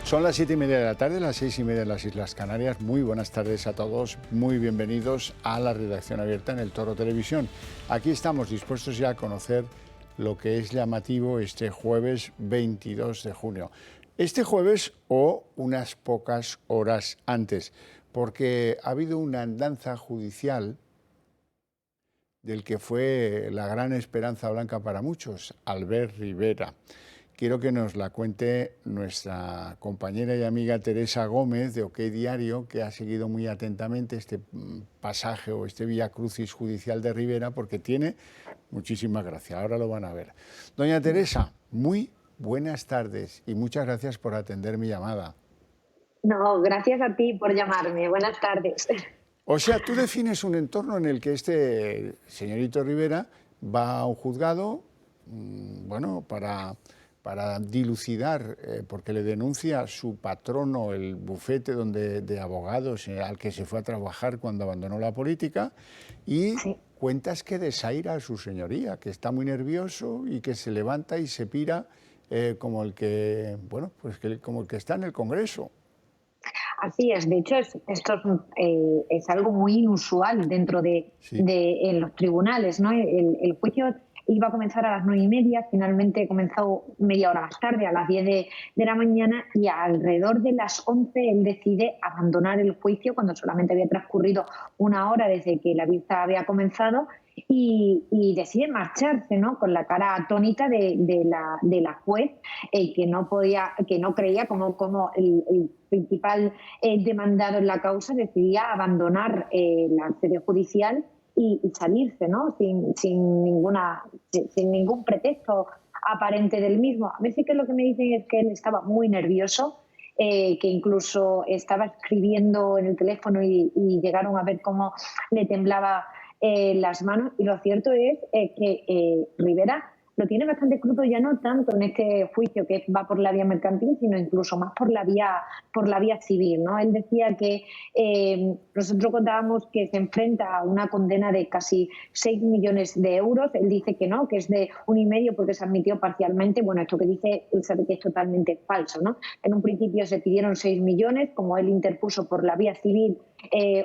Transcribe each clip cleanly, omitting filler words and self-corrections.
Son las 7:30 de la tarde, las 6:30 en las Islas Canarias. Muy buenas tardes a todos, muy bienvenidos a la redacción abierta en El Toro Televisión. Aquí estamos dispuestos ya a conocer lo que es llamativo este jueves 22 de junio. Este jueves o unas pocas horas antes, porque ha habido una andanza judicial del que fue la gran esperanza blanca para muchos, Albert Rivera. Quiero que nos la cuente nuestra compañera y amiga Teresa Gómez de OK Diario, que ha seguido muy atentamente este pasaje o este vía crucis judicial de Rivera, porque tiene muchísima gracia. Ahora lo van a ver. Doña Teresa, muy buenas tardes y muchas gracias por atender mi llamada. No, gracias a ti por llamarme. Buenas tardes. O sea, tú defines un entorno en el que este señorito Rivera va a un juzgado, bueno, para dilucidar, porque le denuncia su patrono, el bufete de abogados al que se fue a trabajar cuando abandonó la política, y Sí. cuentas que desaira a su señoría, que está muy nervioso y que se levanta y se pira como el que, bueno, pues como el que está en el Congreso. Así es. De hecho, esto es algo muy inusual dentro Sí. en los tribunales, ¿no? El juicio iba a comenzar a las 9:30, finalmente comenzó media hora más tarde, a las 10 de la mañana, y alrededor de las 11 él decide abandonar el juicio cuando solamente había transcurrido una hora desde que la vista había comenzado, y decide marcharse, ¿no? Con la cara atónita de la juez, que no creía como el principal demandado en la causa decidía abandonar la sede judicial y salirse, ¿no? Sin ningún pretexto aparente del mismo. A mí sí que lo que me dicen es que él estaba muy nervioso, que incluso estaba escribiendo en el teléfono y llegaron a ver cómo le temblaba las manos. Y lo cierto es que Rivera lo tiene bastante crudo, ya no tanto en este juicio que va por la vía mercantil, sino incluso más por la vía civil, ¿no? Él decía que nosotros contábamos que se enfrenta a una condena de casi 6 millones de euros. Él dice que no, que es de 1,5 porque se admitió parcialmente. Bueno, esto que dice, él sabe que es totalmente falso, ¿no? En un principio se pidieron 6 millones, como él interpuso por la vía civil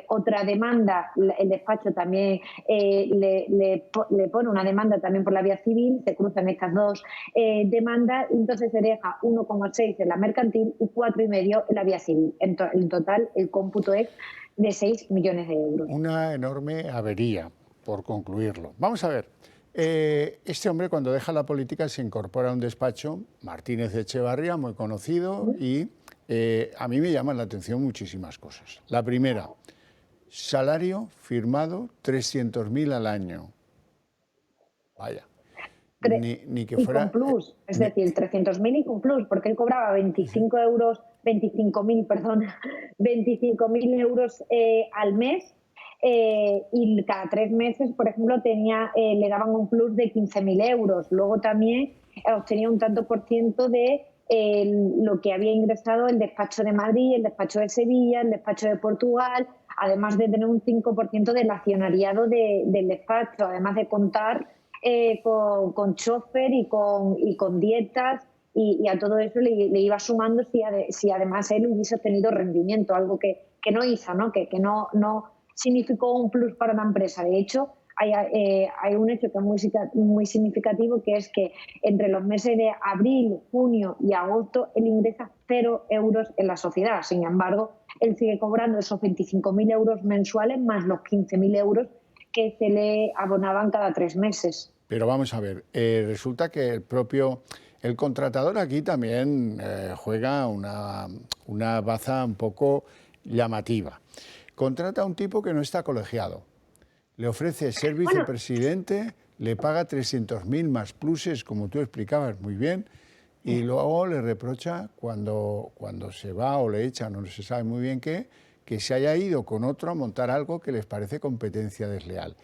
otra demanda, el despacho también le pone una demanda también por la vía civil, se cruzan estas dos demandas, y entonces se deja 1,6 en la mercantil y 4,5 en la vía civil. En total, el cómputo es de 6 millones de euros. Una enorme avería, por concluirlo. Vamos a ver, este hombre cuando deja la política se incorpora a un despacho, Martínez de Echevarría, muy conocido, y a mí me llaman la atención muchísimas cosas. La primera, salario firmado 300.000 al año. Vaya. Ni que Y fuera... con plus, es decir, 300.000 y con plus, porque él cobraba 25.000 euros al mes, y cada 3 meses, por ejemplo, le daban un plus de 15.000 euros. Luego también obtenía un tanto por ciento de lo que había ingresado el despacho de Madrid, el despacho de Sevilla, el despacho de Portugal, además de tener un 5% del accionariado del despacho, además de contar con chofer y con dietas, y a todo eso le iba sumando si además él hubiese obtenido rendimiento, algo que no hizo, ¿no? Que no significó un plus para la empresa. De hecho, hay un hecho que es muy significativo, que es que entre los meses de abril, junio y agosto él ingresa 0 euros en la sociedad. Sin embargo, él sigue cobrando esos 25.000 euros mensuales más los 15.000 euros que se le abonaban cada 3 meses. Pero vamos a ver, resulta que el contratador aquí también juega una baza un poco llamativa. Contrata a un tipo que no está colegiado, le ofrece ser vicepresidente, le paga 300.000 más pluses, como tú explicabas muy bien, y luego le reprocha cuando se va o le echan, no se sabe muy bien qué, que se haya ido con otro a montar algo que les parece competencia desleal.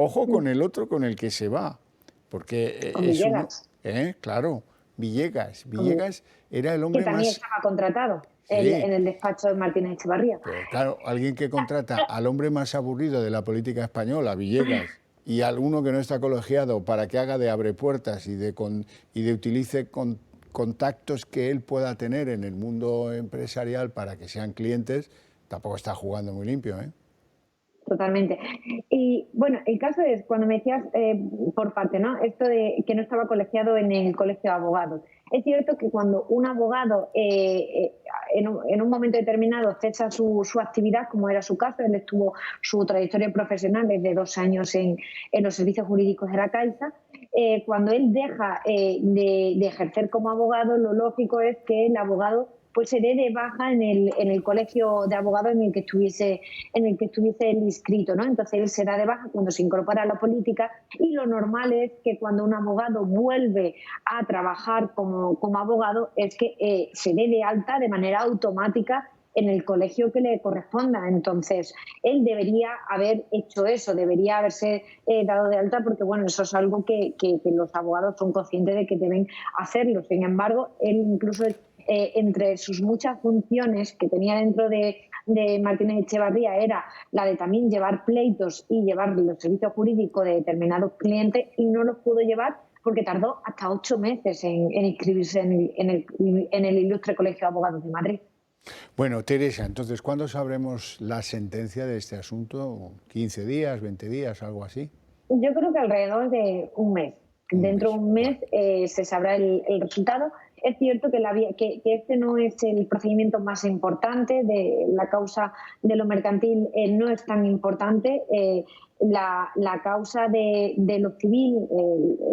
Ojo con el otro con el que se va, porque Con es uno... Villegas. Claro, Villegas era el hombre Que también más... estaba contratado Sí, en el despacho de Martínez Echevarría. pero claro, alguien que contrata al hombre más aburrido de la política española, Villegas, y al uno que no está colegiado para que haga de abrepuertas y de utilice contactos que él pueda tener en el mundo empresarial para que sean clientes, tampoco está jugando muy limpio, ¿eh? Totalmente. Y bueno, el caso es, cuando me decías por parte, ¿no? Esto de que no estaba colegiado en el colegio de abogados. Es cierto que cuando un abogado en un momento determinado cesa su actividad, como era su caso, él estuvo su trayectoria profesional desde 2 años en los servicios jurídicos de la Caixa, cuando él deja de ejercer como abogado, lo lógico es que el abogado pues se dé de baja en el colegio de abogados en el que estuviese él inscrito, ¿no? Entonces él se da de baja cuando se incorpora a la política, y lo normal es que cuando un abogado vuelve a trabajar como abogado es que se dé de alta de manera automática en el colegio que le corresponda. Entonces, él debería haber hecho eso, debería haberse dado de alta, porque bueno, eso es algo que los abogados son conscientes de que deben hacerlo. Sin embargo, él incluso entre sus muchas funciones que tenía dentro de Martínez Echevarría era la de también llevar pleitos y llevar los servicios jurídicos de determinados clientes, y no los pudo llevar porque tardó hasta 8 meses en inscribirse en el Ilustre Colegio de Abogados de Madrid. Bueno, Teresa, entonces, ¿cuándo sabremos la sentencia de este asunto? ¿15 días, 20 días, algo así? Yo creo que alrededor de un mes. Dentro de un mes se sabrá el resultado. Es cierto que este no es el procedimiento más importante de la causa de lo mercantil, no es tan importante. La causa de lo civil,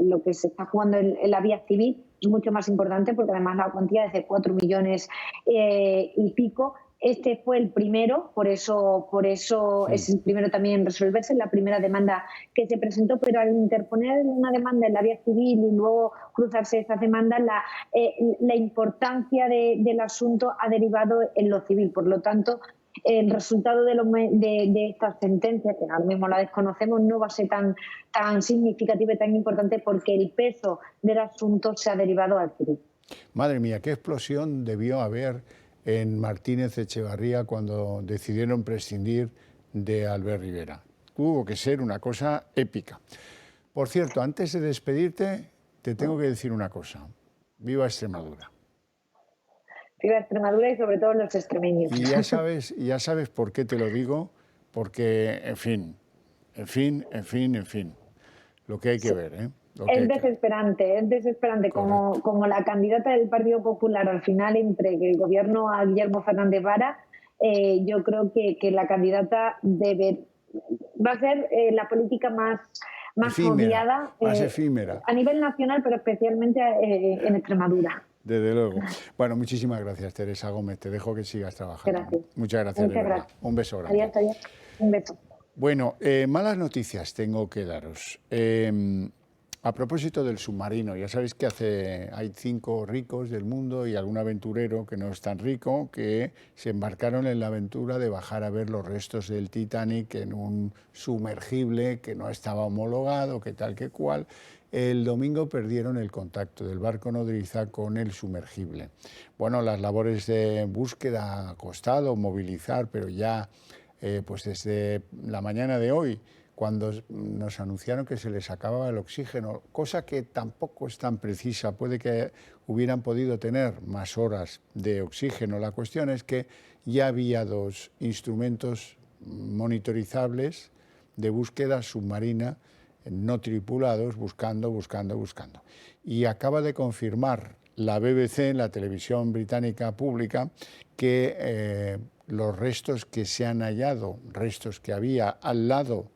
lo que se está jugando en la vía civil, es mucho más importante, porque además la cuantía es de 4 millones y pico. Este fue el primero, por eso es el primero también en resolverse, la primera demanda que se presentó, pero al interponer una demanda en la vía civil y luego cruzarse esas demandas, la importancia del asunto ha derivado en lo civil. Por lo tanto, el resultado de esta sentencia, que ahora mismo la desconocemos, no va a ser tan significativo y tan importante, porque el peso del asunto se ha derivado al civil. Madre mía, qué explosión debió haber en Martínez Echevarría cuando decidieron prescindir de Albert Rivera. Hubo que ser una cosa épica. Por cierto, antes de despedirte, te tengo que decir una cosa. Viva Extremadura. Viva Extremadura y sobre todo los extremeños. Y ya sabes por qué te lo digo, porque, en fin, lo que hay que ver, ¿eh? Es desesperante como la candidata del Partido Popular al final entregue el gobierno a Guillermo Fernández Vara. Yo creo que la candidata va a ser la política más odiada efímera a nivel nacional, pero especialmente en Extremadura. Desde luego. Bueno, muchísimas gracias, Teresa Gómez. Te dejo que sigas trabajando. Gracias. Muchas gracias, de verdad. Un beso grande. Adiós. Un beso. Bueno, malas noticias tengo que daros. A propósito del submarino, ya sabéis que hay 5 ricos del mundo y algún aventurero que no es tan rico, que se embarcaron en la aventura de bajar a ver los restos del Titanic en un sumergible que no estaba homologado, que tal que cual. El domingo perdieron el contacto del barco nodriza con el sumergible. Bueno, las labores de búsqueda ha costado movilizar, pero ya pues desde la mañana de hoy, cuando nos anunciaron que se les acababa el oxígeno, cosa que tampoco es tan precisa, puede que hubieran podido tener más horas de oxígeno. La cuestión es que ya había 2 instrumentos monitorizables de búsqueda submarina no tripulados, buscando. Y acaba de confirmar la BBC, la televisión británica pública, que los restos que se han hallado, restos que había al lado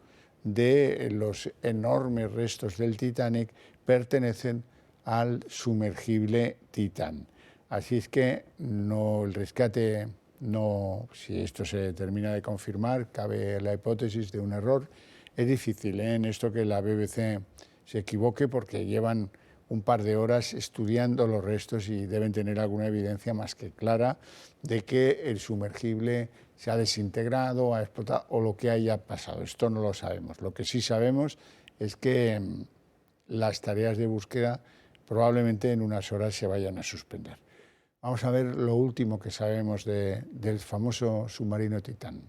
de los enormes restos del Titanic, pertenecen al sumergible Titán. Así es que el rescate, si esto se termina de confirmar, cabe la hipótesis de un error. Es difícil en esto que la BBC se equivoque, porque llevan un par de horas estudiando los restos y deben tener alguna evidencia más que clara de que el sumergible se ha desintegrado, ha explotado o lo que haya pasado. Esto no lo sabemos. Lo que sí sabemos es que las tareas de búsqueda probablemente en unas horas se vayan a suspender. Vamos a ver lo último que sabemos del famoso submarino Titán.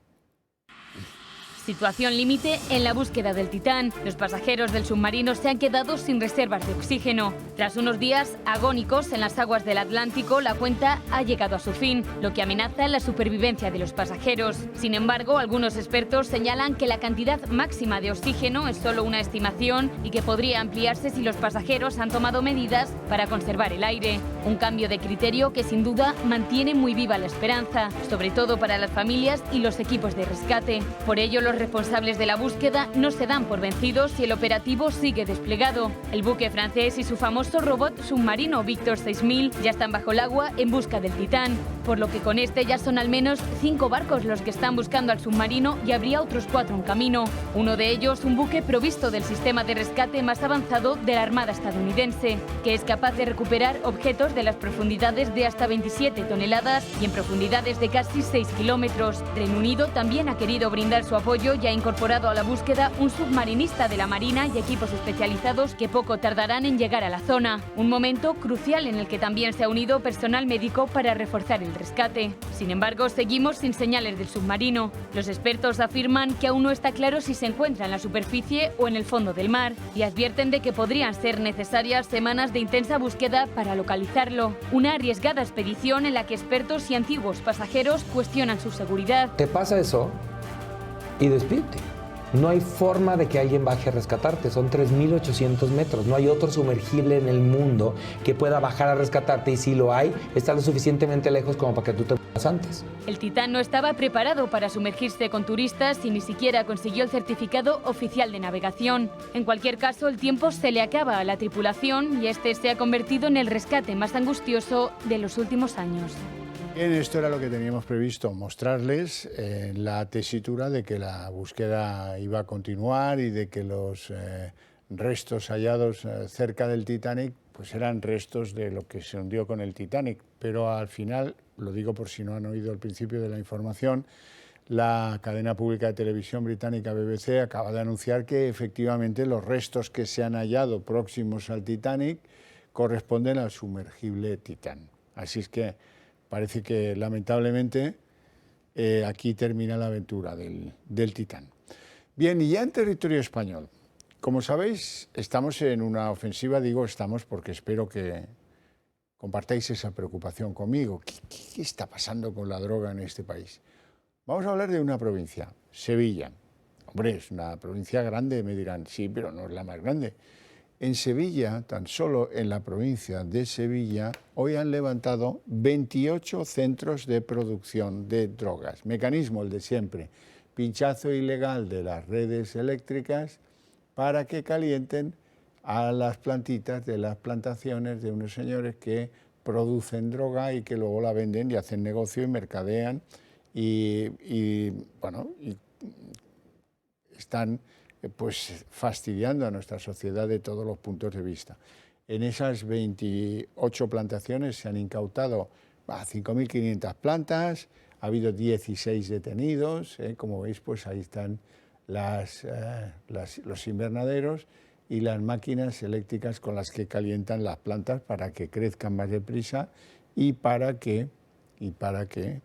Situación límite en la búsqueda del Titán. Los pasajeros del submarino se han quedado sin reservas de oxígeno. Tras unos días agónicos en las aguas del Atlántico, la cuenta ha llegado a su fin, lo que amenaza la supervivencia de los pasajeros. Sin embargo, algunos expertos señalan que la cantidad máxima de oxígeno es solo una estimación y que podría ampliarse si los pasajeros han tomado medidas para conservar el aire. Un cambio de criterio que sin duda mantiene muy viva la esperanza, sobre todo para las familias y los equipos de rescate. Por ello, los responsables de la búsqueda no se dan por vencidos y el operativo sigue desplegado. El buque francés y su famoso robot submarino Victor 6000 ya están bajo el agua en busca del Titán, por lo que con este ya son al menos 5 barcos los que están buscando al submarino y habría otros 4 en camino. Uno de ellos, un buque provisto del sistema de rescate más avanzado de la Armada estadounidense, que es capaz de recuperar objetos de las profundidades de hasta 27 toneladas y en profundidades de casi 6 kilómetros. Reino Unido también ha querido brindar su apoyo y ha incorporado a la búsqueda un submarinista de la Marina y equipos especializados que poco tardarán en llegar a la zona. Un momento crucial en el que también se ha unido personal médico para reforzar el rescate. Sin embargo, seguimos sin señales del submarino. Los expertos afirman que aún no está claro si se encuentra en la superficie o en el fondo del mar y advierten de que podrían ser necesarias semanas de intensa búsqueda para localizarlo. Una arriesgada expedición en la que expertos y antiguos pasajeros cuestionan su seguridad. Te pasa eso y despídete. No hay forma de que alguien baje a rescatarte. Son 3.800 metros. No hay otro sumergible en el mundo que pueda bajar a rescatarte. Y si lo hay, está lo suficientemente lejos como para que tú te mueras antes. El Titán no estaba preparado para sumergirse con turistas y ni siquiera consiguió el certificado oficial de navegación. En cualquier caso, el tiempo se le acaba a la tripulación y este se ha convertido en el rescate más angustioso de los últimos años. Bien, esto era lo que teníamos previsto, mostrarles la tesitura de que la búsqueda iba a continuar y de que los restos hallados cerca del Titanic pues eran restos de lo que se hundió con el Titanic. Pero al final, lo digo por si no han oído al principio de la información, la cadena pública de televisión británica BBC acaba de anunciar que efectivamente los restos que se han hallado próximos al Titanic corresponden al sumergible Titán. Así es que parece que, lamentablemente, aquí termina la aventura del Titán. Bien, y ya en territorio español, como sabéis, estamos en una ofensiva, digo estamos porque espero que compartáis esa preocupación conmigo. ¿Qué está pasando con la droga en este país? Vamos a hablar de una provincia, Sevilla. Hombre, es una provincia grande, me dirán, sí, pero no es la más grande. En Sevilla, tan solo en la provincia de Sevilla, hoy han levantado 28 centros de producción de drogas. Mecanismo el de siempre, pinchazo ilegal de las redes eléctricas para que calienten a las plantitas de las plantaciones de unos señores que producen droga y que luego la venden y hacen negocio y mercadean y están pues fastidiando a nuestra sociedad de todos los puntos de vista. En esas 28 plantaciones se han incautado 5.500 plantas, ha habido 16 detenidos, como veis pues ahí están los invernaderos y las máquinas eléctricas con las que calientan las plantas para que crezcan más deprisa y para que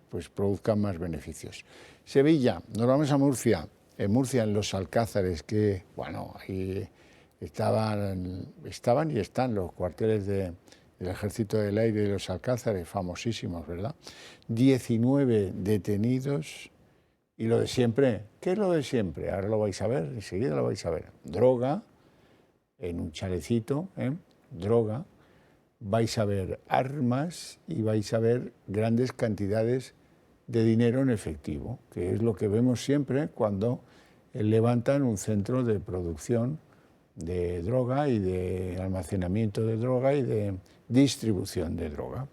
pues produzcan más beneficios. Sevilla, nos vamos a Murcia. En Murcia, en los Alcázares, que, bueno, ahí estaban y están los cuarteles del Ejército del Aire de los Alcázares, famosísimos, ¿verdad? 19 detenidos y lo de siempre. ¿Qué es lo de siempre? Ahora lo vais a ver, enseguida lo vais a ver. Droga, en un chalecito, droga, vais a ver armas y vais a ver grandes cantidades de dinero en efectivo, que es lo que vemos siempre cuando levantan un centro de producción de droga y de almacenamiento de droga y de distribución de droga.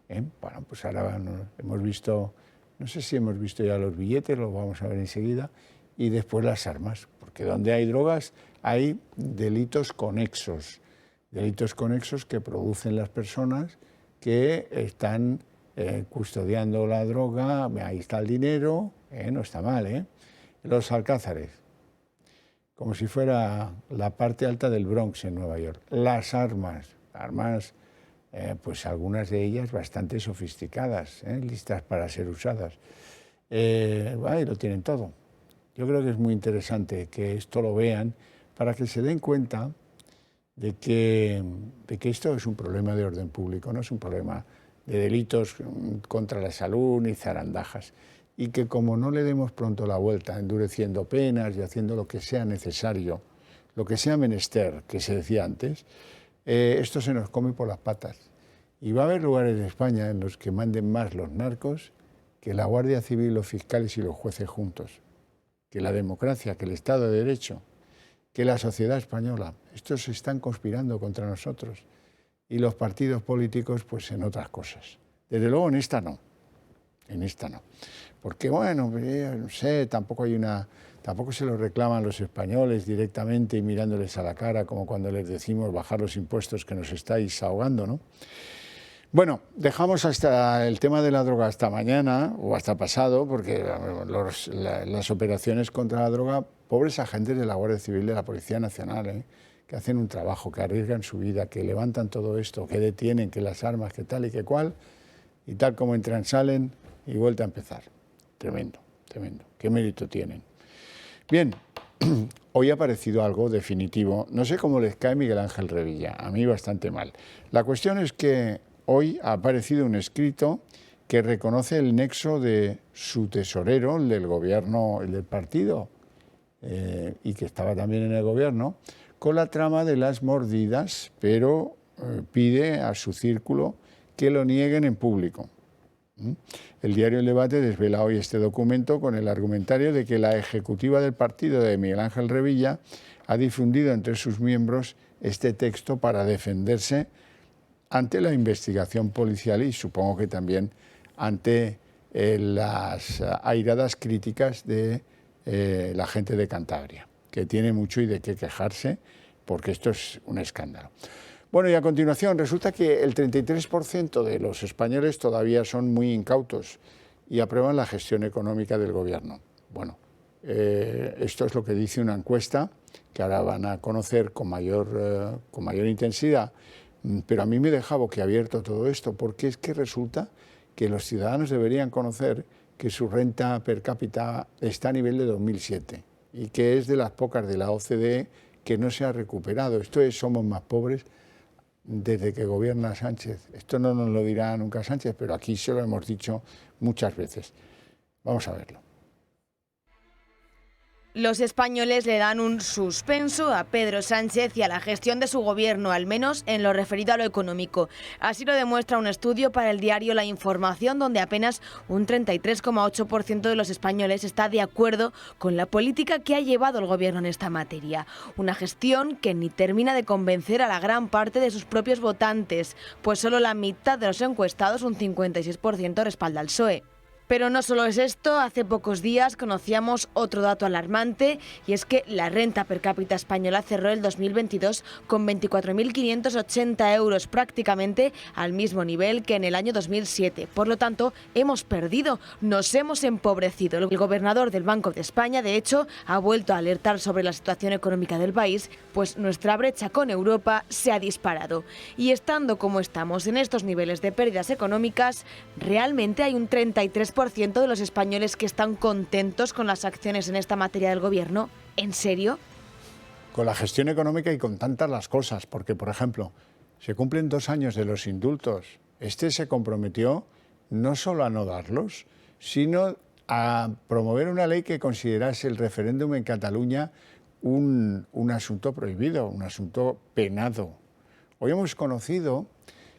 Bueno, pues ahora hemos visto, no sé si hemos visto ya los billetes, lo vamos a ver enseguida, y después las armas, porque donde hay drogas hay delitos conexos que producen las personas que están custodiando la droga. Ahí está el dinero, no está mal, Los Alcázares, como si fuera la parte alta del Bronx en Nueva York. Las armas, pues algunas de ellas bastante sofisticadas, listas para ser usadas. Ahí lo tienen todo. Yo creo que es muy interesante que esto lo vean para que se den cuenta de que esto es un problema de orden público, no es un problema de delitos contra la salud ni zarandajas. Y que como no le demos pronto la vuelta, endureciendo penas y haciendo lo que sea necesario, lo que sea menester, que se decía antes, esto se nos come por las patas. Y va a haber lugares de España en los que manden más los narcos que la Guardia Civil, los fiscales y los jueces juntos, que la democracia, que el Estado de Derecho, que la sociedad española. Estos se están conspirando contra nosotros. Y los partidos políticos, pues en otras cosas. Desde luego en esta no. En esta no. Porque, bueno, no sé, tampoco se lo reclaman los españoles directamente y mirándoles a la cara, como cuando les decimos bajar los impuestos que nos estáis ahogando, ¿no? Bueno, dejamos hasta el tema de la droga hasta mañana o hasta pasado, porque las operaciones contra la droga, pobres agentes de la Guardia Civil, de la Policía Nacional, que hacen un trabajo, que arriesgan su vida, que levantan todo esto, que detienen, que las armas, que tal y que cual, y tal como entran, salen y vuelta a empezar. Tremendo, tremendo. ¿Qué mérito tienen? Bien, hoy ha aparecido algo definitivo. No sé cómo les cae Miguel Ángel Revilla, a mí bastante mal. La cuestión es que hoy ha aparecido un escrito que reconoce el nexo de su tesorero, el del gobierno, el del partido, y que estaba también en el gobierno, con la trama de las mordidas, pero pide a su círculo que lo nieguen en público. El diario El Debate desvela hoy este documento con el argumentario de que la ejecutiva del partido de Miguel Ángel Revilla ha difundido entre sus miembros este texto para defenderse ante la investigación policial y supongo que también ante las airadas críticas de la gente de Cantabria, que tiene mucho y de qué quejarse porque esto es un escándalo. Bueno, y a continuación resulta que el 33% de los españoles todavía son muy incautos y aprueban la gestión económica del gobierno. Bueno, esto es lo que dice una encuesta que ahora van a conocer con mayor intensidad, pero a mí me deja boquiabierto todo esto, porque es que resulta que los ciudadanos deberían conocer que su renta per cápita está a nivel de 2007 y que es de las pocas de la OCDE que no se ha recuperado. Esto es, somos más pobres desde que gobierna Sánchez. Esto no nos lo dirá nunca Sánchez, pero aquí se lo hemos dicho muchas veces. Vamos a verlo. Los españoles le dan un suspenso a Pedro Sánchez y a la gestión de su gobierno, al menos en lo referido a lo económico. Así lo demuestra un estudio para el diario La Información, donde apenas un 33,8% de los españoles está de acuerdo con la política que ha llevado el gobierno en esta materia. Una gestión que ni termina de convencer a la gran parte de sus propios votantes, pues solo la mitad de los encuestados, un 56%, respalda al PSOE. Pero no solo es esto, hace pocos días conocíamos otro dato alarmante y es que la renta per cápita española cerró el 2022 con 24.580 euros, prácticamente al mismo nivel que en el año 2007. Por lo tanto, hemos perdido, nos hemos empobrecido. El gobernador del Banco de España, de hecho, ha vuelto a alertar sobre la situación económica del país, pues nuestra brecha con Europa se ha disparado. Y estando como estamos en estos niveles de pérdidas económicas, realmente hay un 33% de los españoles que están contentos con las acciones en esta materia del gobierno. ¿En serio? Con la gestión económica y con tantas las cosas, porque, por ejemplo, se cumplen 2 años de los indultos. Este se comprometió no solo a no darlos, sino a promover una ley que considerase el referéndum en Cataluña un asunto prohibido, un asunto penado. Hoy hemos conocido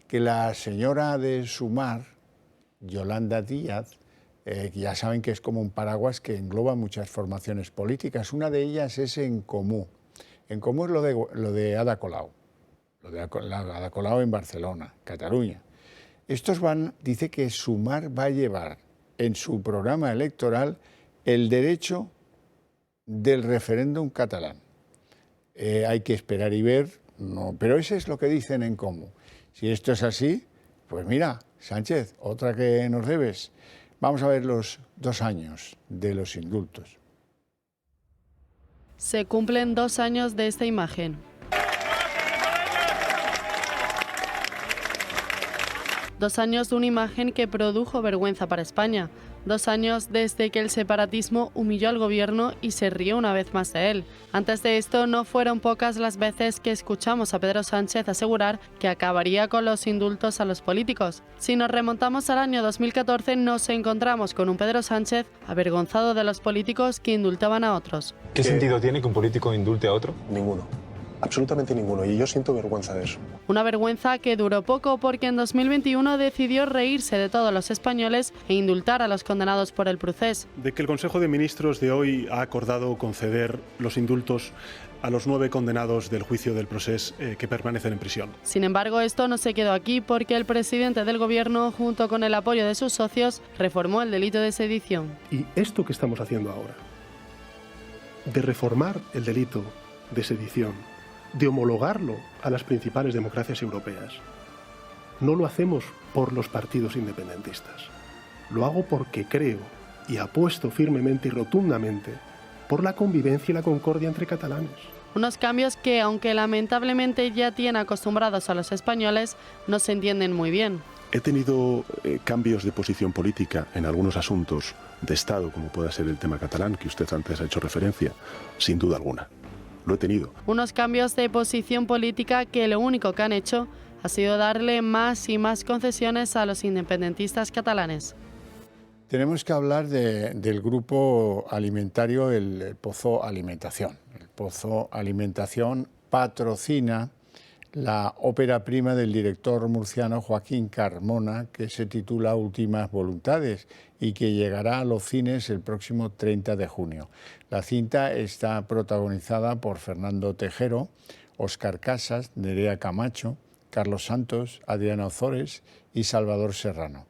que la señora de Sumar, Yolanda Díaz, que ya saben que es como un paraguas que engloba muchas formaciones políticas. Una de ellas es En Comú. En Comú es lo de Ada Colau, Ada Colau en Barcelona, Cataluña. Dice que Sumar va a llevar en su programa electoral el derecho del referéndum catalán. Hay que esperar y ver, no, pero eso es lo que dicen En Comú. Si esto es así, pues mira, Sánchez, otra que nos debes. Vamos a ver los 2 años de los indultos. Se cumplen 2 años de esta imagen. 2 años de una imagen que produjo vergüenza para España. 2 años desde que el separatismo humilló al gobierno y se rió una vez más de él. Antes de esto, no fueron pocas las veces que escuchamos a Pedro Sánchez asegurar que acabaría con los indultos a los políticos. Si nos remontamos al año 2014, nos encontramos con un Pedro Sánchez avergonzado de los políticos que indultaban a otros. ¿Qué sentido tiene que un político indulte a otro? Ninguno. Absolutamente ninguno. Y yo siento vergüenza de eso. Una vergüenza que duró poco porque en 2021 decidió reírse de todos los españoles e indultar a los condenados por el procés. De que el Consejo de Ministros de hoy ha acordado conceder los indultos a los 9 condenados del juicio del procés que permanecen en prisión. Sin embargo, esto no se quedó aquí porque el presidente del gobierno, junto con el apoyo de sus socios, reformó el delito de sedición. Y esto que estamos haciendo ahora, de reformar el delito de sedición, de homologarlo a las principales democracias europeas, no lo hacemos por los partidos independentistas. Lo hago porque creo y apuesto firmemente y rotundamente por la convivencia y la concordia entre catalanes. Unos cambios que, aunque lamentablemente ya tienen acostumbrados a los españoles, no se entienden muy bien. He tenido cambios de posición política en algunos asuntos de Estado, como pueda ser el tema catalán, que usted antes ha hecho referencia, sin duda alguna. Lo he tenido. Unos cambios de posición política que lo único que han hecho ha sido darle más y más concesiones a los independentistas catalanes. Tenemos que hablar del grupo alimentario, el Pozo Alimentación. El Pozo Alimentación patrocina la ópera prima del director murciano Joaquín Carmona, que se titula Últimas Voluntades y que llegará a los cines el próximo 30 de junio. La cinta está protagonizada por Fernando Tejero, Óscar Casas, Nerea Camacho, Carlos Santos, Adriana Ozores y Salvador Serrano.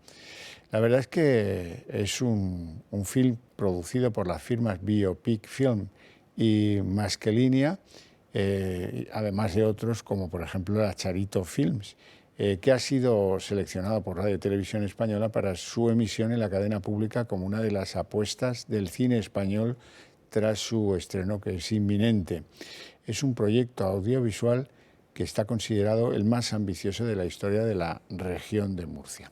La verdad es que es un film producido por las firmas Biopic Film y Masquelinia, además de otros como por ejemplo la Charito Films, que ha sido seleccionado por Radio y Televisión Española para su emisión en la cadena pública como una de las apuestas del cine español tras su estreno, que es inminente. Es un proyecto audiovisual que está considerado el más ambicioso de la historia de la región de Murcia.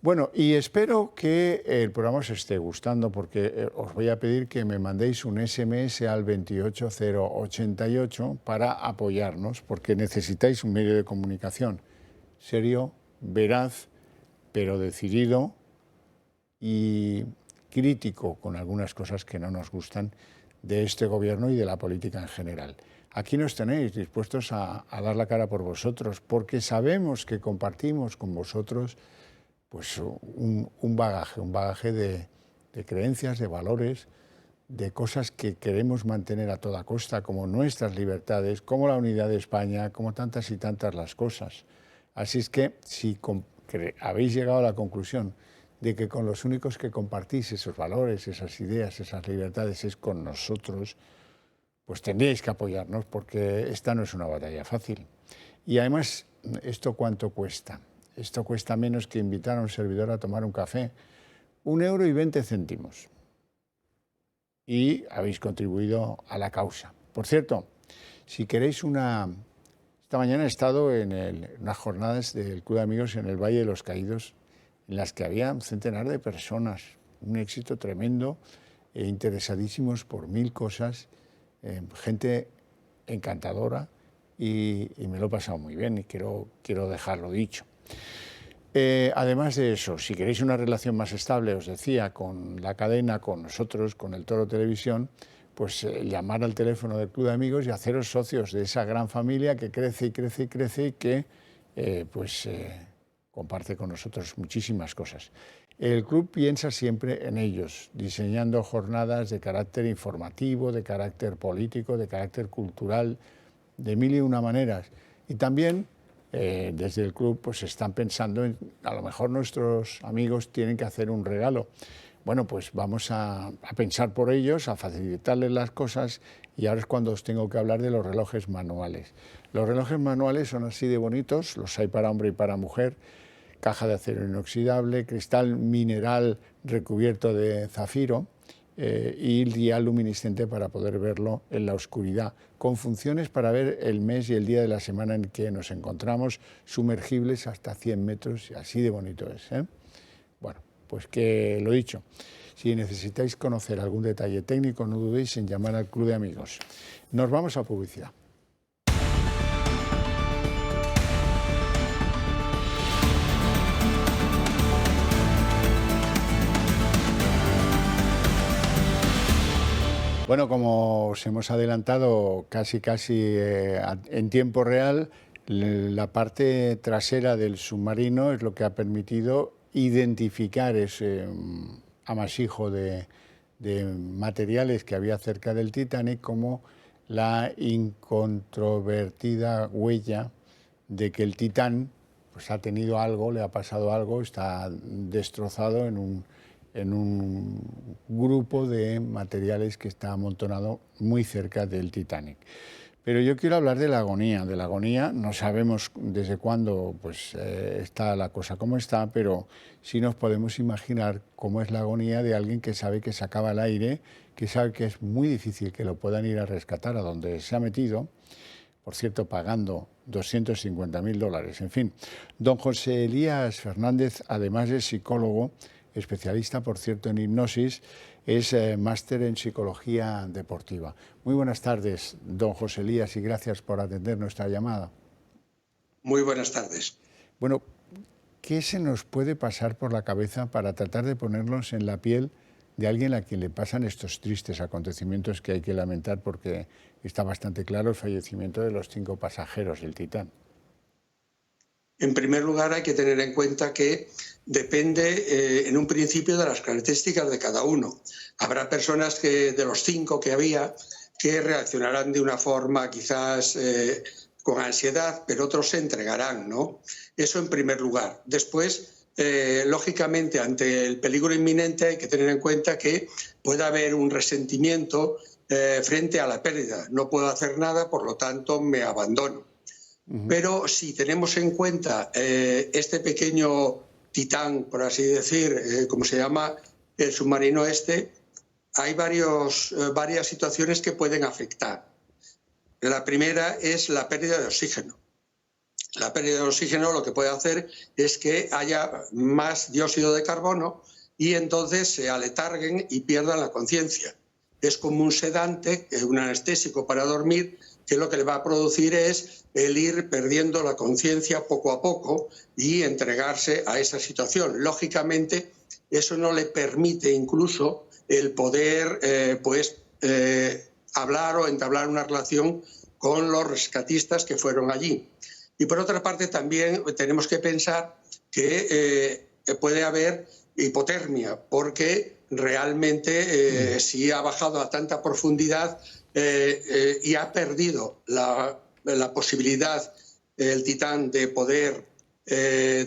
Bueno, y espero que el programa os esté gustando, porque os voy a pedir que me mandéis un SMS al 28088 para apoyarnos, porque necesitáis un medio de comunicación serio, veraz, pero decidido y crítico con algunas cosas que no nos gustan de este gobierno y de la política en general. Aquí nos tenéis dispuestos a dar la cara por vosotros, porque sabemos que compartimos con vosotros pues un bagaje de creencias, de valores, de cosas que queremos mantener a toda costa, como nuestras libertades, como la unidad de España, como tantas y tantas las cosas. Así es que si habéis llegado a la conclusión de que con los únicos que compartís esos valores, esas ideas, esas libertades es con nosotros, pues tendréis que apoyarnos, porque esta no es una batalla fácil. Y además, ¿esto cuánto cuesta? Esto cuesta menos que invitar a un servidor a tomar un café, 1,20 €. Y habéis contribuido a la causa. Por cierto, si queréis Esta mañana he estado en unas jornadas del Club de Amigos en el Valle de los Caídos, en las que había un centenar de personas, un éxito tremendo, interesadísimos por 1000 cosas, gente encantadora, y me lo he pasado muy bien y quiero dejarlo dicho. Además de eso, si queréis una relación más estable, os decía, con la cadena, con nosotros, con el Toro Televisión, pues llamar al teléfono del Club de Amigos y haceros socios de esa gran familia que crece y crece y crece y que comparte con nosotros muchísimas cosas. El club piensa siempre en ellos, diseñando jornadas de carácter informativo, de carácter político, de carácter cultural, de 1000 y una maneras. Y también desde el club pues están pensando en, a lo mejor nuestros amigos tienen que hacer un regalo. Bueno, pues vamos a pensar por ellos, a facilitarles las cosas, y ahora es cuando os tengo que hablar de los relojes manuales. Los relojes manuales son así de bonitos, los hay para hombre y para mujer, caja de acero inoxidable, cristal mineral recubierto de zafiro y dial luminiscente para poder verlo en la oscuridad, con funciones para ver el mes y el día de la semana en que nos encontramos, sumergibles hasta 100 metros, y así de bonito es, ¿eh? Bueno, pues que lo dicho, si necesitáis conocer algún detalle técnico, no dudéis en llamar al Club de Amigos. Nos vamos a publicidad. Bueno, como os hemos adelantado casi en tiempo real, la parte trasera del submarino es lo que ha permitido identificar ese amasijo de materiales que había cerca del Titanic como la incontrovertida huella de que el Titán pues, ha tenido algo, le ha pasado algo, está destrozado en un grupo de materiales que está amontonado muy cerca del Titanic. Pero yo quiero hablar de la agonía. De la agonía no sabemos desde cuándo pues, está la cosa como está, pero sí nos podemos imaginar cómo es la agonía de alguien que sabe que se acaba el aire, que sabe que es muy difícil que lo puedan ir a rescatar a donde se ha metido, por cierto, pagando $250.000. En fin, don José Elías Fernández, además de psicólogo, especialista, por cierto, en hipnosis, es máster en psicología deportiva. Muy buenas tardes, don José Elías, y gracias por atender nuestra llamada. Muy buenas tardes. Bueno, ¿qué se nos puede pasar por la cabeza para tratar de ponernos en la piel de alguien a quien le pasan estos tristes acontecimientos que hay que lamentar, porque está bastante claro el fallecimiento de los 5 pasajeros del Titán? En primer lugar, hay que tener en cuenta que depende en un principio de las características de cada uno. Habrá personas de los 5 que había que reaccionarán de una forma quizás con ansiedad, pero otros se entregarán, ¿no? Eso en primer lugar. Después, lógicamente, ante el peligro inminente hay que tener en cuenta que puede haber un resentimiento frente a la pérdida. No puedo hacer nada, por lo tanto me abandono. Pero si tenemos en cuenta este pequeño Titán, por así decir, como se llama el submarino este, hay varias situaciones que pueden afectar. La primera es la pérdida de oxígeno. La pérdida de oxígeno lo que puede hacer es que haya más dióxido de carbono y entonces se aletarguen y pierdan la conciencia. Es como un sedante, un anestésico para dormir, que lo que le va a producir es el ir perdiendo la conciencia poco a poco y entregarse a esa situación. Lógicamente, eso no le permite incluso el poder hablar o entablar una relación con los rescatistas que fueron allí. Y por otra parte, también tenemos que pensar que puede haber hipotermia, porque realmente si ha bajado a tanta profundidad y ha perdido la posibilidad el Titán de poder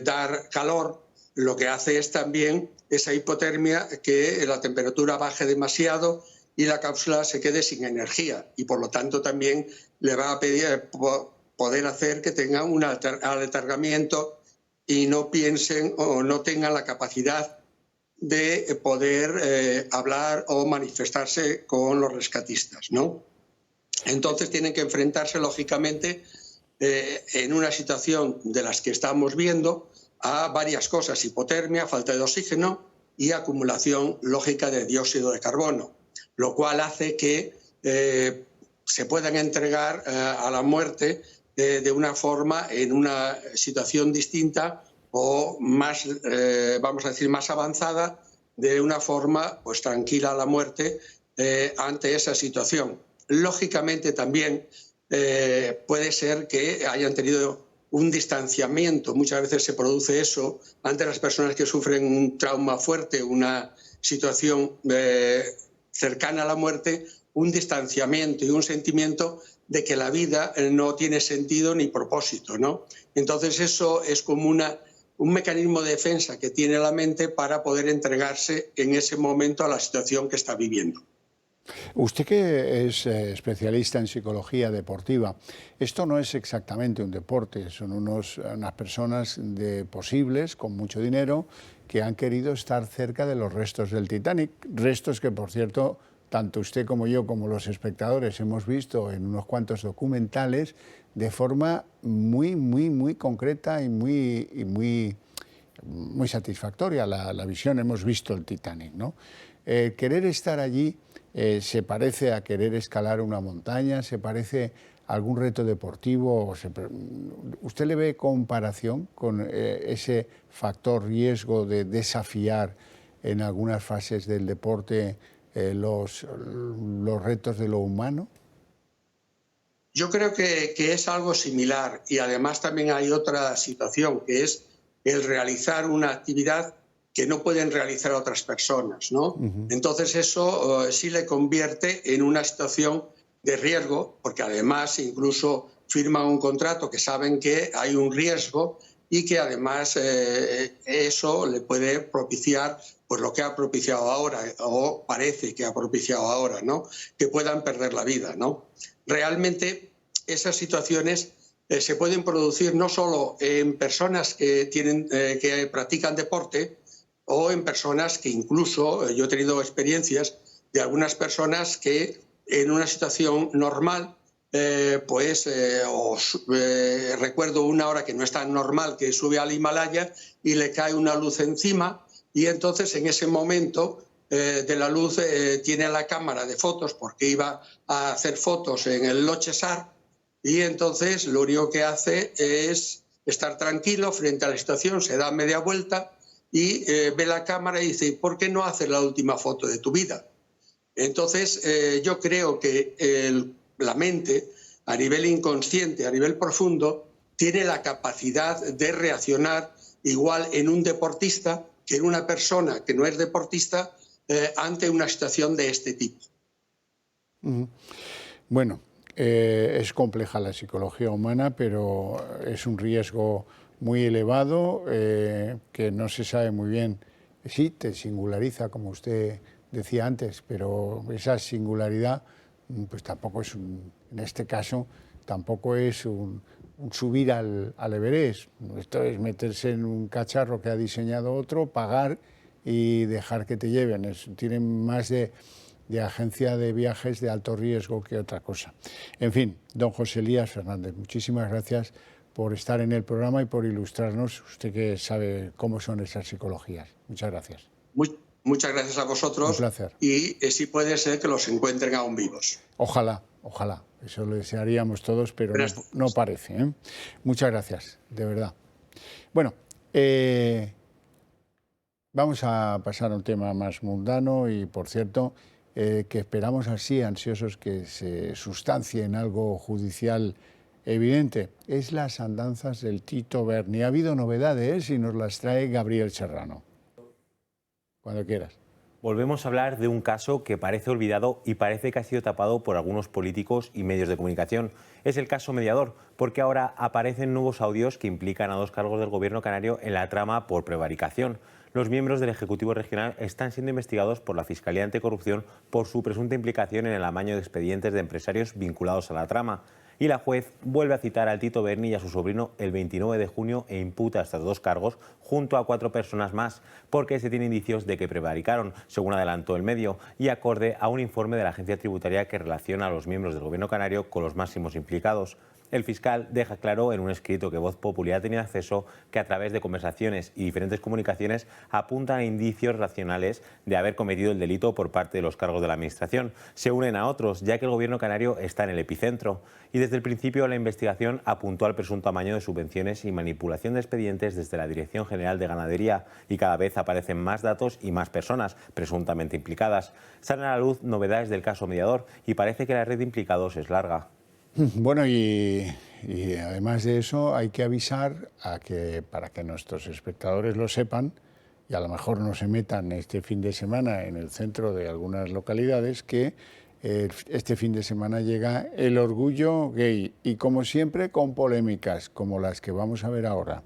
dar calor, lo que hace es también esa hipotermia, que la temperatura baje demasiado y la cápsula se quede sin energía, y por lo tanto también le va a poder hacer que tengan un aletargamiento y no piensen o no tengan la capacidad de poder hablar o manifestarse con los rescatistas, ¿no? Entonces tienen que enfrentarse, lógicamente, en una situación de las que estamos viendo, a varias cosas: hipotermia, falta de oxígeno y acumulación lógica de dióxido de carbono, lo cual hace que se puedan entregar a la muerte de una forma, en una situación distinta o más, vamos a decir, más avanzada, de una forma pues tranquila a la muerte ante esa situación. Lógicamente también puede ser que hayan tenido un distanciamiento. Muchas veces se produce eso ante las personas que sufren un trauma fuerte, una situación cercana a la muerte, un distanciamiento y un sentimiento de que la vida no tiene sentido ni propósito, ¿no? Entonces eso es como un mecanismo de defensa que tiene la mente para poder entregarse en ese momento a la situación que está viviendo. Usted, que es especialista en psicología deportiva, esto no es exactamente un deporte, son unas personas posibles, con mucho dinero, que han querido estar cerca de los restos del Titanic, restos que, por cierto, tanto usted como yo, como los espectadores, hemos visto en unos cuantos documentales de forma muy concreta y muy muy satisfactoria la visión, hemos visto el Titanic, ¿no? Querer estar allí se parece a querer escalar una montaña, se parece a algún reto deportivo. ¿Usted le ve comparación con ese factor riesgo de desafiar en algunas fases del deporte los retos de lo humano? Yo creo que es algo similar, y además también hay otra situación, que es el realizar una actividad que no pueden realizar otras personas, ¿no? Entonces eso sí le convierte en una situación de riesgo, porque además incluso firman un contrato que saben que hay un riesgo y que además eso le puede propiciar pues lo que ha propiciado ahora, o parece que ha propiciado ahora, ¿no? Que puedan perder la vida, ¿no? Realmente esas situaciones se pueden producir no solo en personas que practican deporte, o en personas que incluso, yo he tenido experiencias de algunas personas que en una situación normal, recuerdo una hora que no es tan normal, que sube al Himalaya y le cae una luz encima, y entonces en ese momento de la luz tiene la cámara de fotos, porque iba a hacer fotos en el Loche Sar, y entonces lo único que hace es estar tranquilo frente a la situación, se da media vuelta y ve la cámara y dice: ¿por qué no haces la última foto de tu vida? Entonces yo creo que la mente, a nivel inconsciente, a nivel profundo, tiene la capacidad de reaccionar igual en un deportista que en una persona que no es deportista ante una situación de este tipo. Bueno, es compleja la psicología humana, pero es un riesgo muy elevado que no se sabe muy bien. Sí, te singulariza, como usted decía antes, pero esa singularidad pues tampoco es, en este caso, tampoco es un subir al Everest. Esto es meterse en un cacharro que ha diseñado otro, pagar y dejar que te lleven. Tienen más de agencia de viajes de alto riesgo que otra cosa. En fin, don José Elías Fernández, muchísimas gracias por estar en el programa y por ilustrarnos, usted que sabe cómo son esas psicologías. Muchas gracias. Muchas gracias a vosotros. Un placer. Y si puede ser que los encuentren aún vivos. Ojalá, ojalá. Eso lo desearíamos todos, pero no parece, ¿eh? Muchas gracias, de verdad. Bueno, vamos a pasar a un tema más mundano y, por cierto, que esperamos así, ansiosos, que se sustancie en algo judicial evidente. Es las andanzas del Tito Berni. Ha habido novedades y nos las trae Gabriel Serrano. Cuando quieras. Volvemos a hablar de un caso que parece olvidado y parece que ha sido tapado por algunos políticos y medios de comunicación. Es el caso Mediador, porque ahora aparecen nuevos audios que implican a 2 cargos del gobierno canario en la trama por prevaricación. Los miembros del Ejecutivo Regional están siendo investigados por la Fiscalía Anticorrupción por su presunta implicación en el amaño de expedientes de empresarios vinculados a la trama. Y la juez vuelve a citar al Tito Berni y a su sobrino el 29 de junio e imputa estos 2 cargos junto a 4 personas más, porque se tiene indicios de que prevaricaron, según adelantó el medio, y acorde a un informe de la agencia tributaria que relaciona a los miembros del gobierno canario con los máximos implicados. El fiscal deja claro en un escrito que Voz Populi ha tenido acceso que a través de conversaciones y diferentes comunicaciones apuntan a indicios racionales de haber cometido el delito por parte de los cargos de la Administración. Se unen a otros, ya que el gobierno canario está en el epicentro. Y desde el principio la investigación apuntó al presunto amaño de subvenciones y manipulación de expedientes desde la Dirección General de Ganadería, y cada vez aparecen más datos y más personas presuntamente implicadas. Salen a la luz novedades del caso Mediador y parece que la red de implicados es larga. Bueno, y además de eso hay que avisar para que nuestros espectadores lo sepan, y a lo mejor no se metan este fin de semana en el centro de algunas localidades, que este fin de semana llega el orgullo gay, y como siempre con polémicas como las que vamos a ver ahora.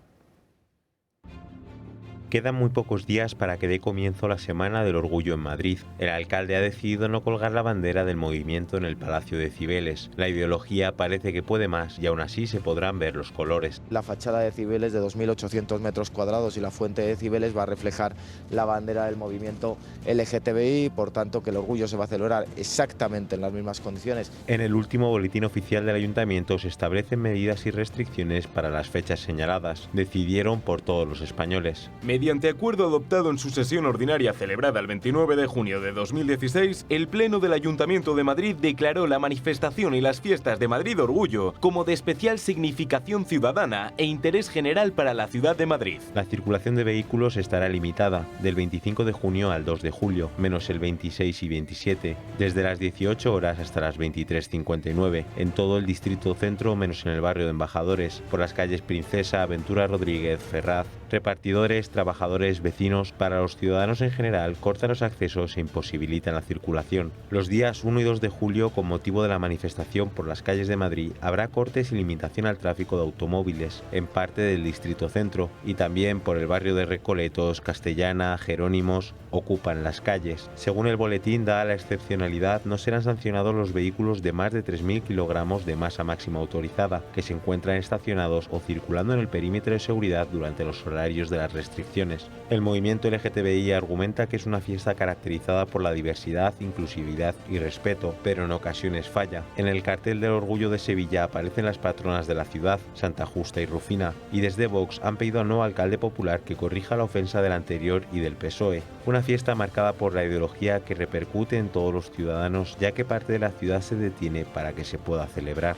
Quedan muy pocos días para que dé comienzo la Semana del Orgullo en Madrid. El alcalde ha decidido no colgar la bandera del movimiento en el Palacio de Cibeles. La ideología parece que puede más y aún así se podrán ver los colores. La fachada de Cibeles de 2.800 metros cuadrados y la fuente de Cibeles va a reflejar la bandera del movimiento LGTBI, por tanto que el orgullo se va a celebrar exactamente en las mismas condiciones. En el último boletín oficial del ayuntamiento se establecen medidas y restricciones para las fechas señaladas. Decidieron por todos los españoles. Mediante acuerdo adoptado en su sesión ordinaria celebrada el 29 de junio de 2016, el Pleno del Ayuntamiento de Madrid declaró la manifestación y las fiestas de Madrid Orgullo como de especial significación ciudadana e interés general para la ciudad de Madrid. La circulación de vehículos estará limitada del 25 de junio al 2 de julio, menos el 26 y 27, desde las 18 horas hasta las 23:59, en todo el distrito centro menos en el barrio de Embajadores, por las calles Princesa, Ventura Rodríguez, Ferraz. Repartidores, trabajadores, vecinos, para los ciudadanos en general, cortan los accesos e imposibilitan la circulación. Los días 1 y 2 de julio, con motivo de la manifestación por las calles de Madrid, habrá cortes y limitación al tráfico de automóviles en parte del distrito centro y también por el barrio de Recoletos, Castellana, Jerónimos, ocupan las calles. Según el boletín, dada la excepcionalidad, no serán sancionados los vehículos de más de 3.000 kilogramos de masa máxima autorizada, que se encuentran estacionados o circulando en el perímetro de seguridad durante los horarios de las restricciones. El movimiento LGTBI argumenta que es una fiesta caracterizada por la diversidad, inclusividad y respeto, pero en ocasiones falla. En el cartel del Orgullo de Sevilla aparecen las patronas de la ciudad, Santa Justa y Rufina, y desde Vox han pedido al nuevo alcalde popular que corrija la ofensa del anterior y del PSOE. Una fiesta marcada por la ideología que repercute en todos los ciudadanos, ya que parte de la ciudad se detiene para que se pueda celebrar.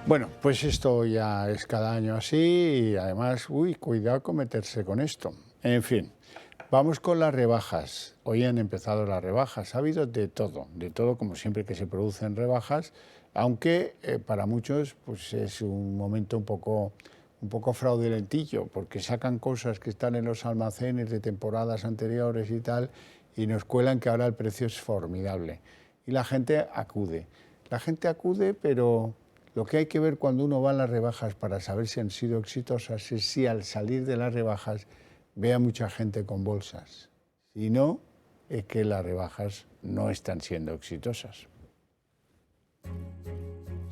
Bueno, pues esto ya es cada año así y además, cuidado con meterse con esto. En fin, vamos con las rebajas. Hoy han empezado las rebajas. Ha habido de todo como siempre que se producen rebajas, aunque para muchos pues es un momento un poco fraudulentillo, porque sacan cosas que están en los almacenes de temporadas anteriores y tal, y nos cuelan que ahora el precio es formidable. Y la gente acude. Pero lo que hay que ver cuando uno va a las rebajas para saber si han sido exitosas es si al salir de las rebajas ve a mucha gente con bolsas. Si no, es que las rebajas no están siendo exitosas.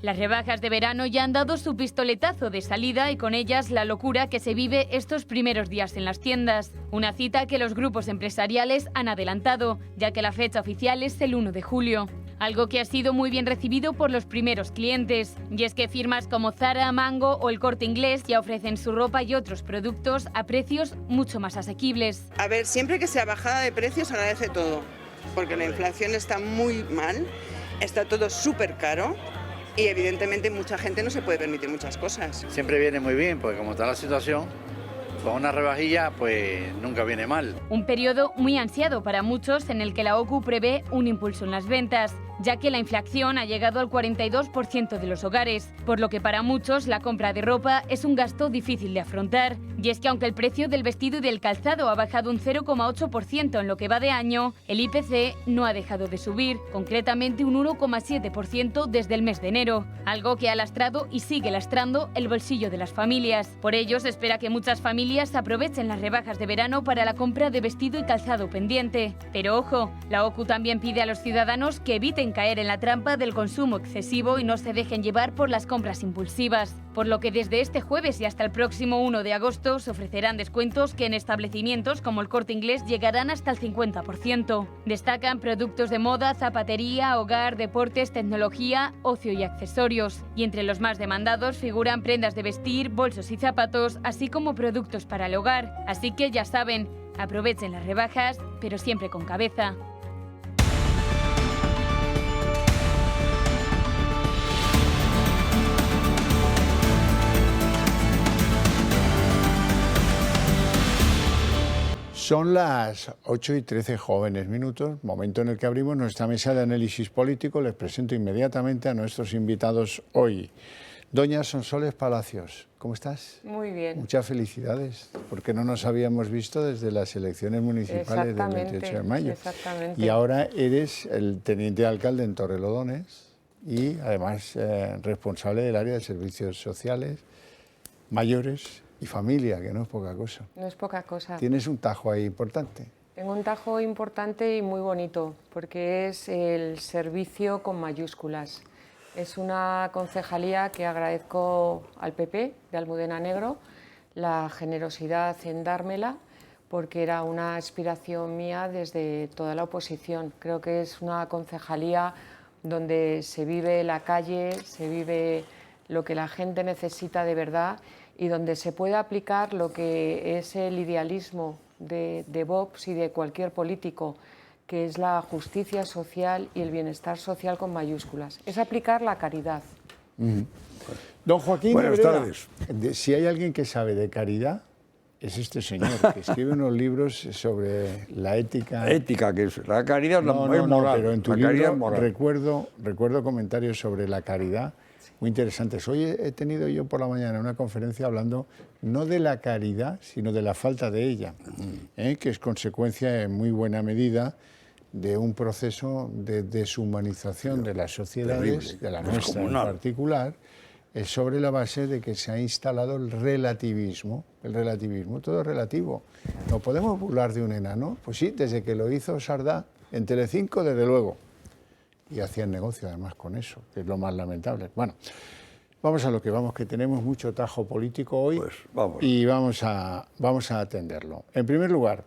Las rebajas de verano ya han dado su pistoletazo de salida y con ellas la locura que se vive estos primeros días en las tiendas. Una cita que los grupos empresariales han adelantado, ya que la fecha oficial es el 1 de julio. Algo que ha sido muy bien recibido por los primeros clientes. Y es que firmas como Zara, Mango o El Corte Inglés ya ofrecen su ropa y otros productos a precios mucho más asequibles. A ver, siempre que sea bajada de precios agradece todo, porque la inflación está muy mal, está todo súper caro. Y evidentemente mucha gente no se puede permitir muchas cosas. Siempre viene muy bien, porque como está la situación, con una rebajilla pues nunca viene mal. Un periodo muy ansiado para muchos en el que la OCU prevé un impulso en las ventas, ya que la inflación ha llegado al 42% de los hogares, por lo que para muchos la compra de ropa es un gasto difícil de afrontar. Y es que aunque el precio del vestido y del calzado ha bajado un 0,8% en lo que va de año, el IPC no ha dejado de subir, concretamente un 1,7% desde el mes de enero, algo que ha lastrado y sigue lastrando el bolsillo de las familias. Por ello, se espera que muchas familias aprovechen las rebajas de verano para la compra de vestido y calzado pendiente. Pero ojo, la OCU también pide a los ciudadanos que eviten caer en la trampa del consumo excesivo y no se dejen llevar por las compras impulsivas, por lo que desde este jueves y hasta el próximo 1 de agosto se ofrecerán descuentos que en establecimientos como El Corte Inglés llegarán hasta el 50%. Destacan productos de moda, zapatería, hogar, deportes, tecnología, ocio y accesorios. Y entre los más demandados figuran prendas de vestir, bolsos y zapatos, así como productos para el hogar. Así que ya saben, aprovechen las rebajas, pero siempre con cabeza. Son las 8:13 jóvenes minutos, momento en el que abrimos nuestra mesa de análisis político. Les presento inmediatamente a nuestros invitados hoy. Doña Sonsoles Palacios, ¿cómo estás? Muy bien. Muchas felicidades, porque no nos habíamos visto desde las elecciones municipales del 28 de mayo. Exactamente. Y ahora eres el teniente alcalde en Torrelodones y además responsable del área de servicios sociales, mayores y familia, que no es poca cosa. No es poca cosa. Tienes un tajo ahí importante. Tengo un tajo importante y muy bonito, porque es el servicio con mayúsculas. Es una concejalía que agradezco al PP de Almudena Negro la generosidad en dármela, porque era una aspiración mía desde toda la oposición. Creo que es una concejalía donde se vive la calle, se vive lo que la gente necesita de verdad y donde se puede aplicar lo que es el idealismo de Vox y de cualquier político, que es la justicia social y el bienestar social con mayúsculas. Es aplicar la caridad. Don Joaquín, buenas tardes. Si hay alguien que sabe de caridad, es este señor, que escribe unos libros sobre la ética. La ética, que es la caridad, es moral. No, pero en tu la libro moral. recuerdo comentarios sobre la caridad muy interesantes. Hoy he tenido yo por la mañana una conferencia hablando no de la caridad, sino de la falta de ella, que es consecuencia en muy buena medida de un proceso de deshumanización de las sociedades, de la nuestra en particular, sobre la base de que se ha instalado el relativismo, todo es relativo. ¿No podemos burlar de un enano? Pues sí, desde que lo hizo Sardá en Telecinco, desde luego. Y hacían negocio además con eso, que es lo más lamentable. Bueno, vamos a lo que vamos, que tenemos mucho tajo político hoy, pues vamos. Y vamos a atenderlo. En primer lugar,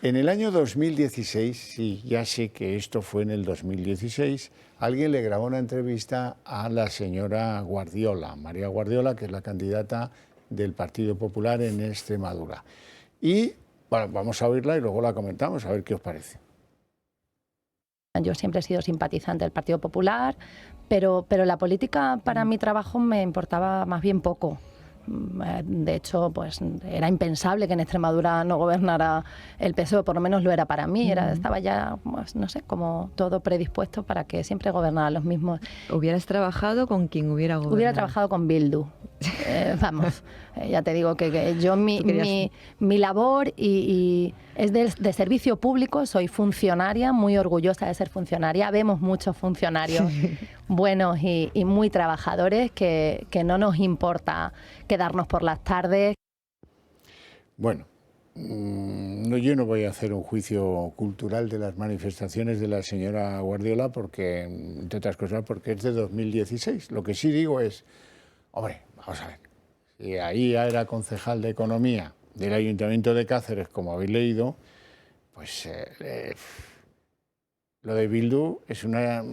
en el año 2016, sí, ya sé que esto fue en el 2016, alguien le grabó una entrevista a la señora Guardiola, María Guardiola, que es la candidata del Partido Popular en Extremadura. Y bueno, vamos a oírla y luego la comentamos, a ver qué os parece. Yo siempre he sido simpatizante del Partido Popular, pero la política para mi trabajo me importaba más bien poco. De hecho, pues era impensable que en Extremadura no gobernara el PSOE, por lo menos lo era para mí. Estaba ya, pues, no sé, como todo predispuesto para que siempre gobernaran los mismos. ¿Hubieras trabajado con quien hubiera gobernado? Hubiera trabajado con Bildu. Vamos, ya te digo que yo mi labor y es de servicio público, soy funcionaria, muy orgullosa de ser funcionaria. Vemos muchos funcionarios buenos y muy trabajadores que no nos importa quedarnos por las tardes. Bueno, yo no voy a hacer un juicio cultural de las manifestaciones de la señora Guardiola, porque, entre otras cosas, porque es de 2016. Lo que sí digo es, hombre, vamos a ver, si ahí era concejal de Economía del Ayuntamiento de Cáceres, como habéis leído, pues lo de Bildu es una...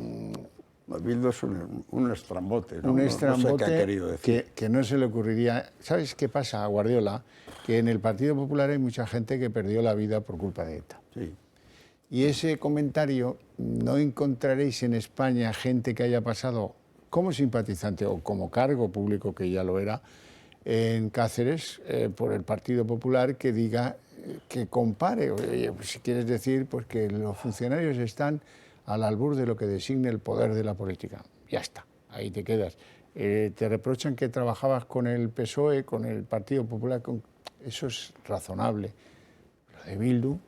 Bildu es un estrambote, ¿no? Un estrambote, no sé qué ha querido decir. Que no se le ocurriría... ¿Sabes qué pasa a Guardiola? Que en el Partido Popular hay mucha gente que perdió la vida por culpa de ETA. Sí. Y ese comentario no encontraréis en España gente que haya pasado como simpatizante o como cargo público, que ya lo era, en Cáceres por el Partido Popular, que diga, que compare. Oye, pues si quieres decir, pues que los funcionarios están al albur de lo que designe el poder de la política. Ya está, ahí te quedas. Te reprochan que trabajabas con el PSOE, con el Partido Popular, eso es razonable. Lo de Bildu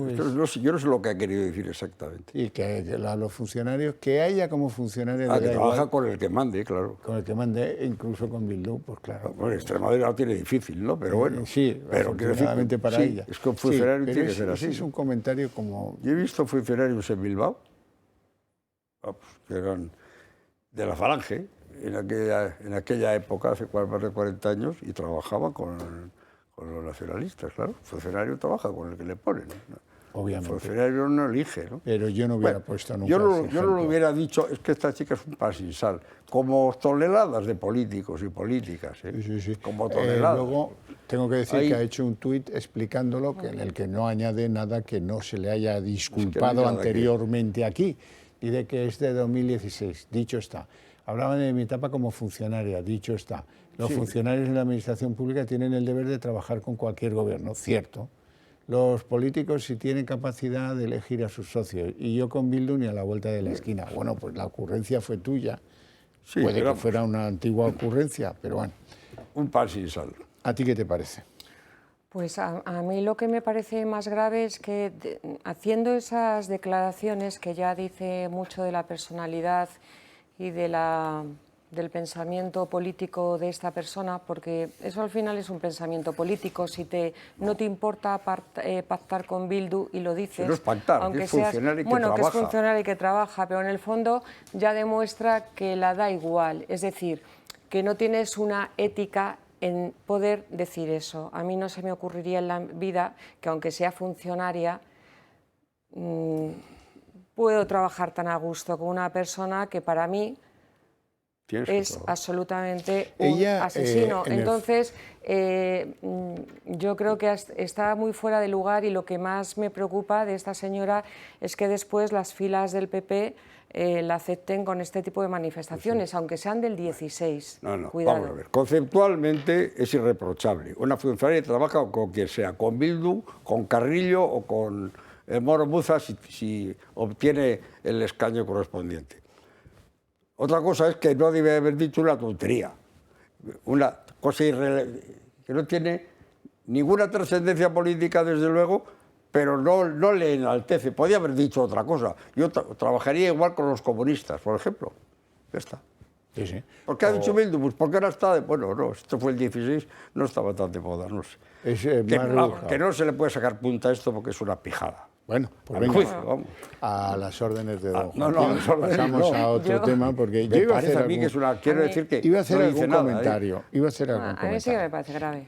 es... Yo no sé lo que ha querido decir exactamente. Y que los funcionarios, que haya como funcionarios... que trabaja con el que mande, claro. Con el que mande, incluso con Bildu, pues claro. Bueno, Extremadura lo tiene difícil, ¿no? Pero bueno. Sí, pero afortunadamente para ella. Es que un funcionario tiene que ser así. Es un comentario como... Yo he visto funcionarios en Bilbao, que eran de la Falange, en aquella época, hace más de 40 años, y trabajaban con los nacionalistas, claro. El funcionario trabaja con el que le ponen, ¿no? Obviamente. El funcionario no elige, ¿no? Pero yo no hubiera puesto nunca yo no lo hubiera dicho, es que esta chica es un pan sin sal, como toneladas de políticos y políticas, ¿eh? Sí. Como toneladas. Luego, tengo que decir que ha hecho un tuit explicándolo, en el que no añade nada que no se le haya disculpado anteriormente aquí. Dice que es de 2016, dicho está. Hablaba de mi etapa como funcionaria, dicho está. Los funcionarios de la administración pública tienen el deber de trabajar con cualquier gobierno, cierto. Los políticos sí tienen capacidad de elegir a sus socios, y yo con Bildu ni a la vuelta de la esquina. Bueno, pues la ocurrencia fue tuya. Sí, puede que fuera una antigua ocurrencia, pero bueno. Un pan sin sal. ¿A ti qué te parece? Pues a mí lo que me parece más grave es que haciendo esas declaraciones, que ya dice mucho de la personalidad y del pensamiento político de esta persona, porque eso al final es un pensamiento político. Si no te importa pactar con Bildu y lo dices, pero es pactar, aunque es funcionario que bueno, trabaja. Que es funcionario y que trabaja, pero en el fondo ya demuestra que la da igual, es decir, que no tienes una ética en poder decir eso. A mí no se me ocurriría en la vida que, aunque sea funcionaria, puedo trabajar tan a gusto con una persona que para mí es absolutamente un asesino. Entonces, yo creo que está muy fuera de lugar, y lo que más me preocupa de esta señora es que después las filas del PP la acepten con este tipo de manifestaciones, aunque sean del 16. No, Cuidado. vamos a ver. Conceptualmente es irreprochable. Una funcionaria trabaja con quien sea, con Bildu, con Carrillo o con Moro Muza, si obtiene el escaño correspondiente. Otra cosa es que no debe haber dicho una tontería, una cosa que no tiene ninguna trascendencia política, desde luego, pero no le enaltece. Podía haber dicho otra cosa. Yo trabajaría igual con los comunistas, por ejemplo. Ya está. Sí, sí. ¿Por qué ha dicho Bildu? Pues porque ahora está... Bueno, no, esto fue el 16, no estaba tan de moda, no sé. Que no se le puede sacar punta a esto porque es una pijada. Bueno, pues venga, juicio, vamos. A las órdenes de don No, Joaquín. Pasamos a otro tema, porque yo iba a hacer quiero hacer algún comentario. Iba a hacer algún comentario. A mí sí que me parece grave.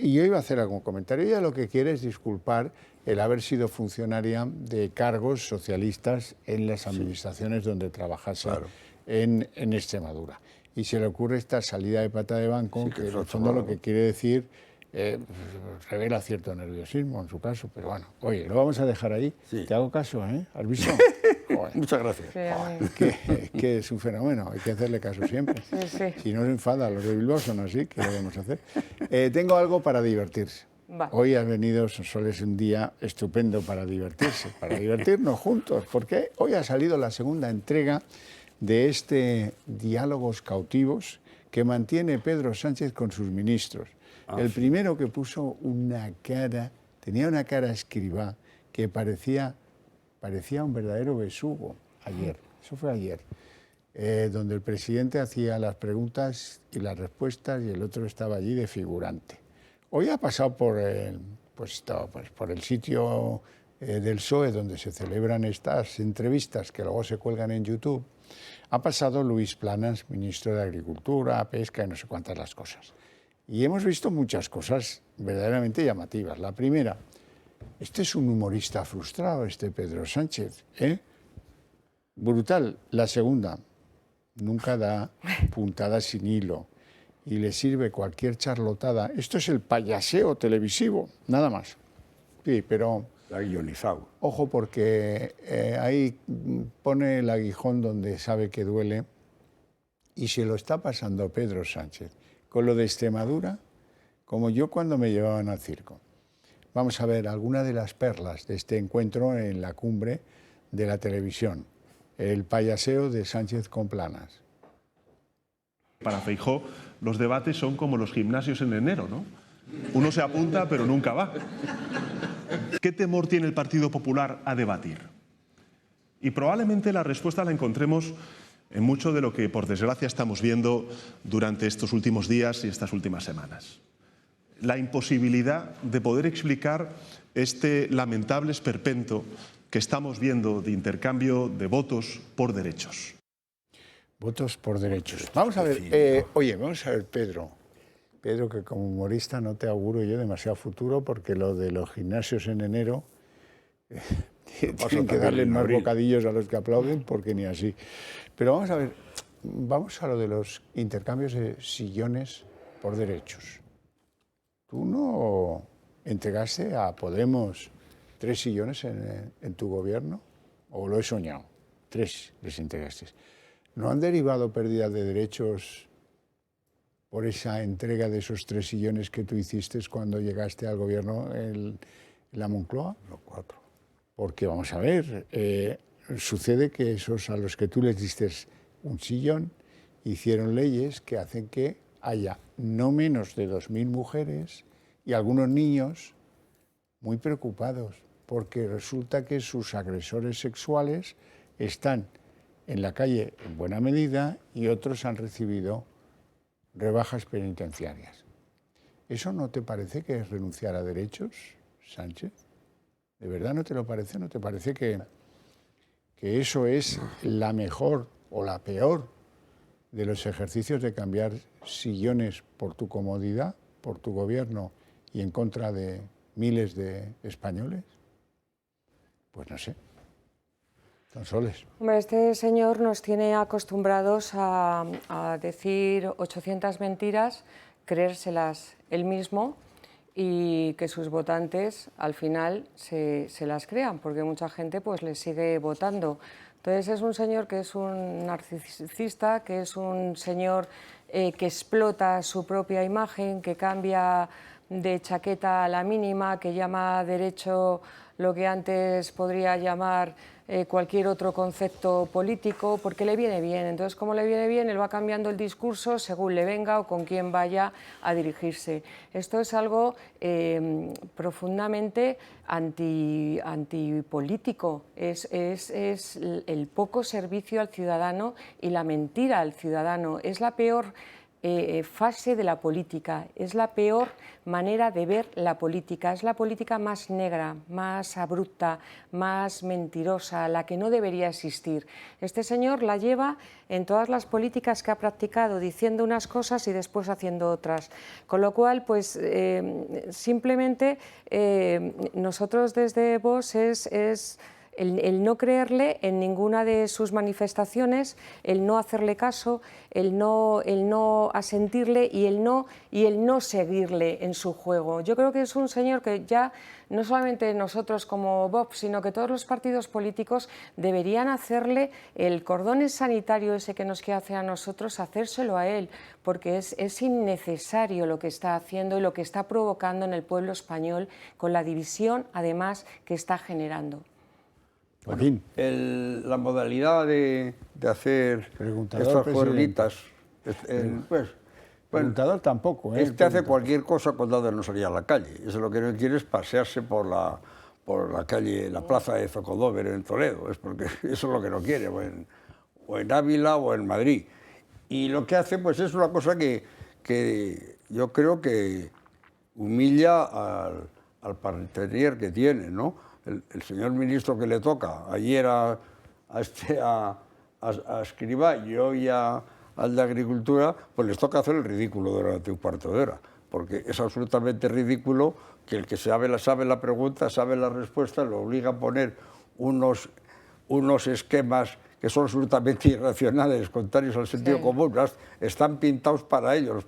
Y yo iba a hacer algún comentario. Ella lo que quiere es disculpar el haber sido funcionaria de cargos socialistas en las administraciones donde trabajase en Extremadura. Y se le ocurre esta salida de pata de banco, que en el fondo lo que quiere decir... revela cierto nerviosismo en su caso, pero bueno, oye, lo vamos a dejar ahí. Sí. Te hago caso, ¿eh? ¿Has visto? Muchas gracias. Que es un fenómeno, hay que hacerle caso siempre. Sí. Si no se enfada, los de Bilbao son así, ¿qué debemos hacer? Tengo algo para divertirse. Va. Hoy has venido, Sol, es un día estupendo para divertirse, para divertirnos juntos, porque hoy ha salido la segunda entrega de este Diálogos Cautivos que mantiene Pedro Sánchez con sus ministros. El primero que puso tenía una cara escribá que parecía un verdadero besugo ayer, eso fue ayer, donde el presidente hacía las preguntas y las respuestas y el otro estaba allí de figurante. Hoy ha pasado por el sitio del PSOE donde se celebran estas entrevistas que luego se cuelgan en YouTube, ha pasado Luis Planas, ministro de Agricultura, Pesca y no sé cuántas las cosas. Y hemos visto muchas cosas verdaderamente llamativas. La primera, este es un humorista frustrado, este Pedro Sánchez, ¿eh? Brutal. La segunda, nunca da puntadas sin hilo y le sirve cualquier charlotada. Esto es el payaseo televisivo, nada más. Sí, pero... La guionizado. Ojo, porque ahí pone el aguijón donde sabe que duele y se lo está pasando Pedro Sánchez con lo de Extremadura, como yo cuando me llevaban al circo. Vamos a ver alguna de las perlas de este encuentro en la cumbre de la televisión. El payaseo de Sánchez con Planas. Para Feijóo, los debates son como los gimnasios en enero, ¿no? Uno se apunta, pero nunca va. ¿Qué temor tiene el Partido Popular a debatir? Y probablemente la respuesta la encontremos en mucho de lo que, por desgracia, estamos viendo durante estos últimos días y estas últimas semanas. La imposibilidad de poder explicar este lamentable esperpento que estamos viendo de intercambio de votos por derechos. Votos por derechos. Vamos a ver, vamos a ver, Pedro. Pedro, que como humorista no te auguro yo demasiado futuro, porque lo de los gimnasios en enero tienen que darle más bocadillos a los que aplauden, porque ni así. Pero vamos a ver, vamos a lo de los intercambios de sillones por derechos. ¿Tú no entregaste a Podemos 3 sillones en tu gobierno? ¿O lo he soñado? 3 les entregaste. ¿No han derivado pérdidas de derechos por esa entrega de esos 3 sillones que tú hiciste cuando llegaste al gobierno en la Moncloa? Los 4. Porque, vamos a ver, sucede que esos a los que tú les diste un sillón hicieron leyes que hacen que haya no menos de 2.000 mujeres y algunos niños muy preocupados, porque resulta que sus agresores sexuales están en la calle en buena medida y otros han recibido rebajas penitenciarias. ¿Eso no te parece que es renunciar a derechos, Sánchez? ¿De verdad no te lo parece? ¿No te parece que eso es la mejor o la peor de los ejercicios de cambiar sillones por tu comodidad, por tu gobierno y en contra de miles de españoles? Pues no sé. Sonsoles. Este señor nos tiene acostumbrados a decir 800 mentiras, creérselas él mismo y que sus votantes al final se las crean, porque mucha gente pues le sigue votando. Entonces es un señor que es un narcisista, que es un señor que explota su propia imagen, que cambia de chaqueta a la mínima, que llama derecho lo que antes podría llamar cualquier otro concepto político, porque le viene bien. Entonces, como le viene bien, él va cambiando el discurso según le venga o con quién vaya a dirigirse. Esto es algo profundamente antipolítico. Es el poco servicio al ciudadano y la mentira al ciudadano. Es la peor fase de la política, es la peor manera de ver la política, es la política más negra, más abrupta, más mentirosa, la que no debería existir. Este señor la lleva en todas las políticas que ha practicado, diciendo unas cosas y después haciendo otras. Con lo cual, pues simplemente nosotros desde Vox es el no creerle en ninguna de sus manifestaciones, el no hacerle caso, el no asentirle y el no seguirle en su juego. Yo creo que es un señor que ya no solamente nosotros como Vox, sino que todos los partidos políticos deberían hacerle el cordón sanitario ese que nos quiere hacer a nosotros, hacérselo a él, porque es innecesario lo que está haciendo y lo que está provocando en el pueblo español con la división, además, que está generando. Bueno, la modalidad de hacer estas juerguitas, pues, preguntador tampoco, este hace cualquier cosa con tal de no salir a la calle. Eso lo que no quiere es pasearse por la calle, la plaza de Zocodover en Toledo, es porque eso es lo que no quiere, o en Ávila o en Madrid. Y lo que hace pues es una cosa que yo creo que humilla al partenariat que tiene, ¿no? El señor ministro que le toca ayer a Escrivá y hoy al de Agricultura, pues les toca hacer el ridículo durante un cuarto de hora, porque es absolutamente ridículo que el que sabe la pregunta, sabe la respuesta, lo obliga a poner unos esquemas que son absolutamente irracionales, contrarios al sentido común, están pintados para ellos.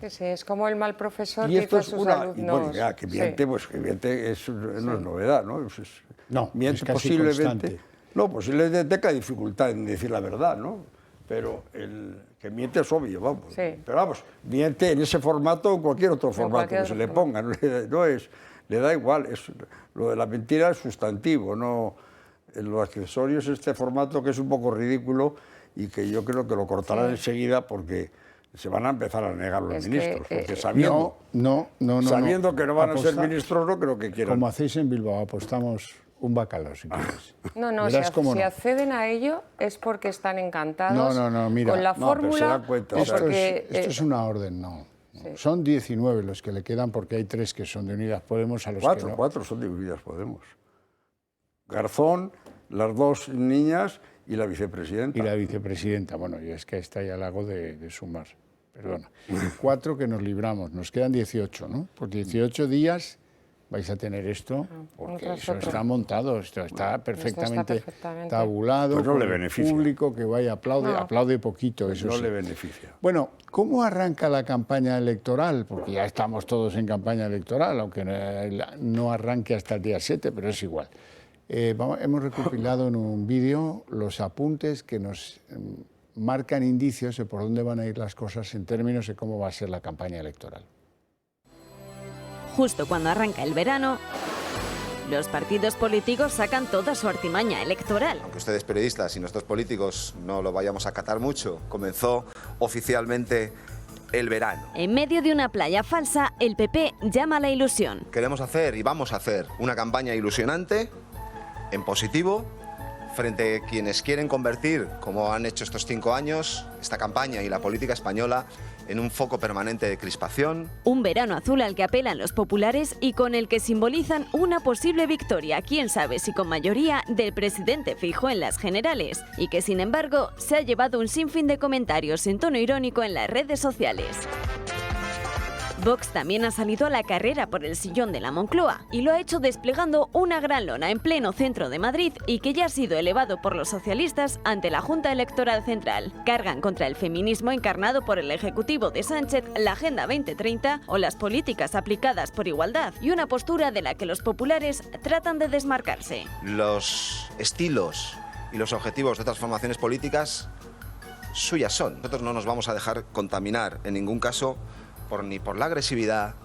Sí, es como el mal profesor y que hizo a sus alumnos. Y bueno, ya, que miente, pues que miente no es novedad, ¿no? Miente es casi posiblemente. constante. No, posiblemente tenga dificultad en decir la verdad, ¿no? Pero el que miente es obvio, vamos. Sí. Pero vamos, miente en ese formato o en cualquier otro formato que se le ponga. Le da igual, lo de la mentira es sustantivo, no. Lo accesorio es este formato que es un poco ridículo y que yo creo que lo cortarán enseguida porque se van a empezar a negar los ministros. Porque sabiendo que no van a ser ministros, no creo que quieran. Como hacéis en Bilbao, apostamos un bacalao, si quieres. No, si acceden a ello es porque están encantados mira, con la fórmula. Esto es una orden, Sí. Son 19 los que le quedan porque hay 3 que son de Unidas Podemos a los que no. 4 son de Unidas Podemos. Garzón, las 2 niñas y la vicepresidenta. Y la vicepresidenta. Bueno, yo es que esta ya la hago de sumar. Perdona. 4 que nos libramos. Nos quedan 18, ¿no? Por 18 días vais a tener esto, porque eso está montado, esto está perfectamente tabulado. Pues no le beneficia. El público que vaya aplaude poquito, eso no sí. le beneficia. Bueno, ¿cómo arranca la campaña electoral? Porque ya estamos todos en campaña electoral, aunque no arranque hasta el día 7, pero es igual. Hemos recopilado en un vídeo los apuntes que nos marcan indicios de por dónde van a ir las cosas en términos de cómo va a ser la campaña electoral. Justo cuando arranca el verano, los partidos políticos sacan toda su artimaña electoral. Aunque ustedes periodistas y nosotros políticos no lo vayamos a acatar mucho, comenzó oficialmente el verano. En medio de una playa falsa, el PP llama a la ilusión. Queremos hacer y vamos a hacer una campaña ilusionante, en positivo, frente a quienes quieren convertir, como han hecho estos 5 años, esta campaña y la política española en un foco permanente de crispación. Un verano azul al que apelan los populares y con el que simbolizan una posible victoria, quién sabe si con mayoría, del presidente Feijóo en las generales, y que sin embargo se ha llevado un sinfín de comentarios en tono irónico en las redes sociales. Vox también ha salido a la carrera por el sillón de la Moncloa y lo ha hecho desplegando una gran lona en pleno centro de Madrid y que ya ha sido elevado por los socialistas ante la Junta Electoral Central. Cargan contra el feminismo encarnado por el Ejecutivo de Sánchez, la Agenda 2030 o las políticas aplicadas por igualdad, y una postura de la que los populares tratan de desmarcarse. Los estilos y los objetivos de otras formaciones políticas suyas son. Nosotros no nos vamos a dejar contaminar en ningún caso ni por la agresividad,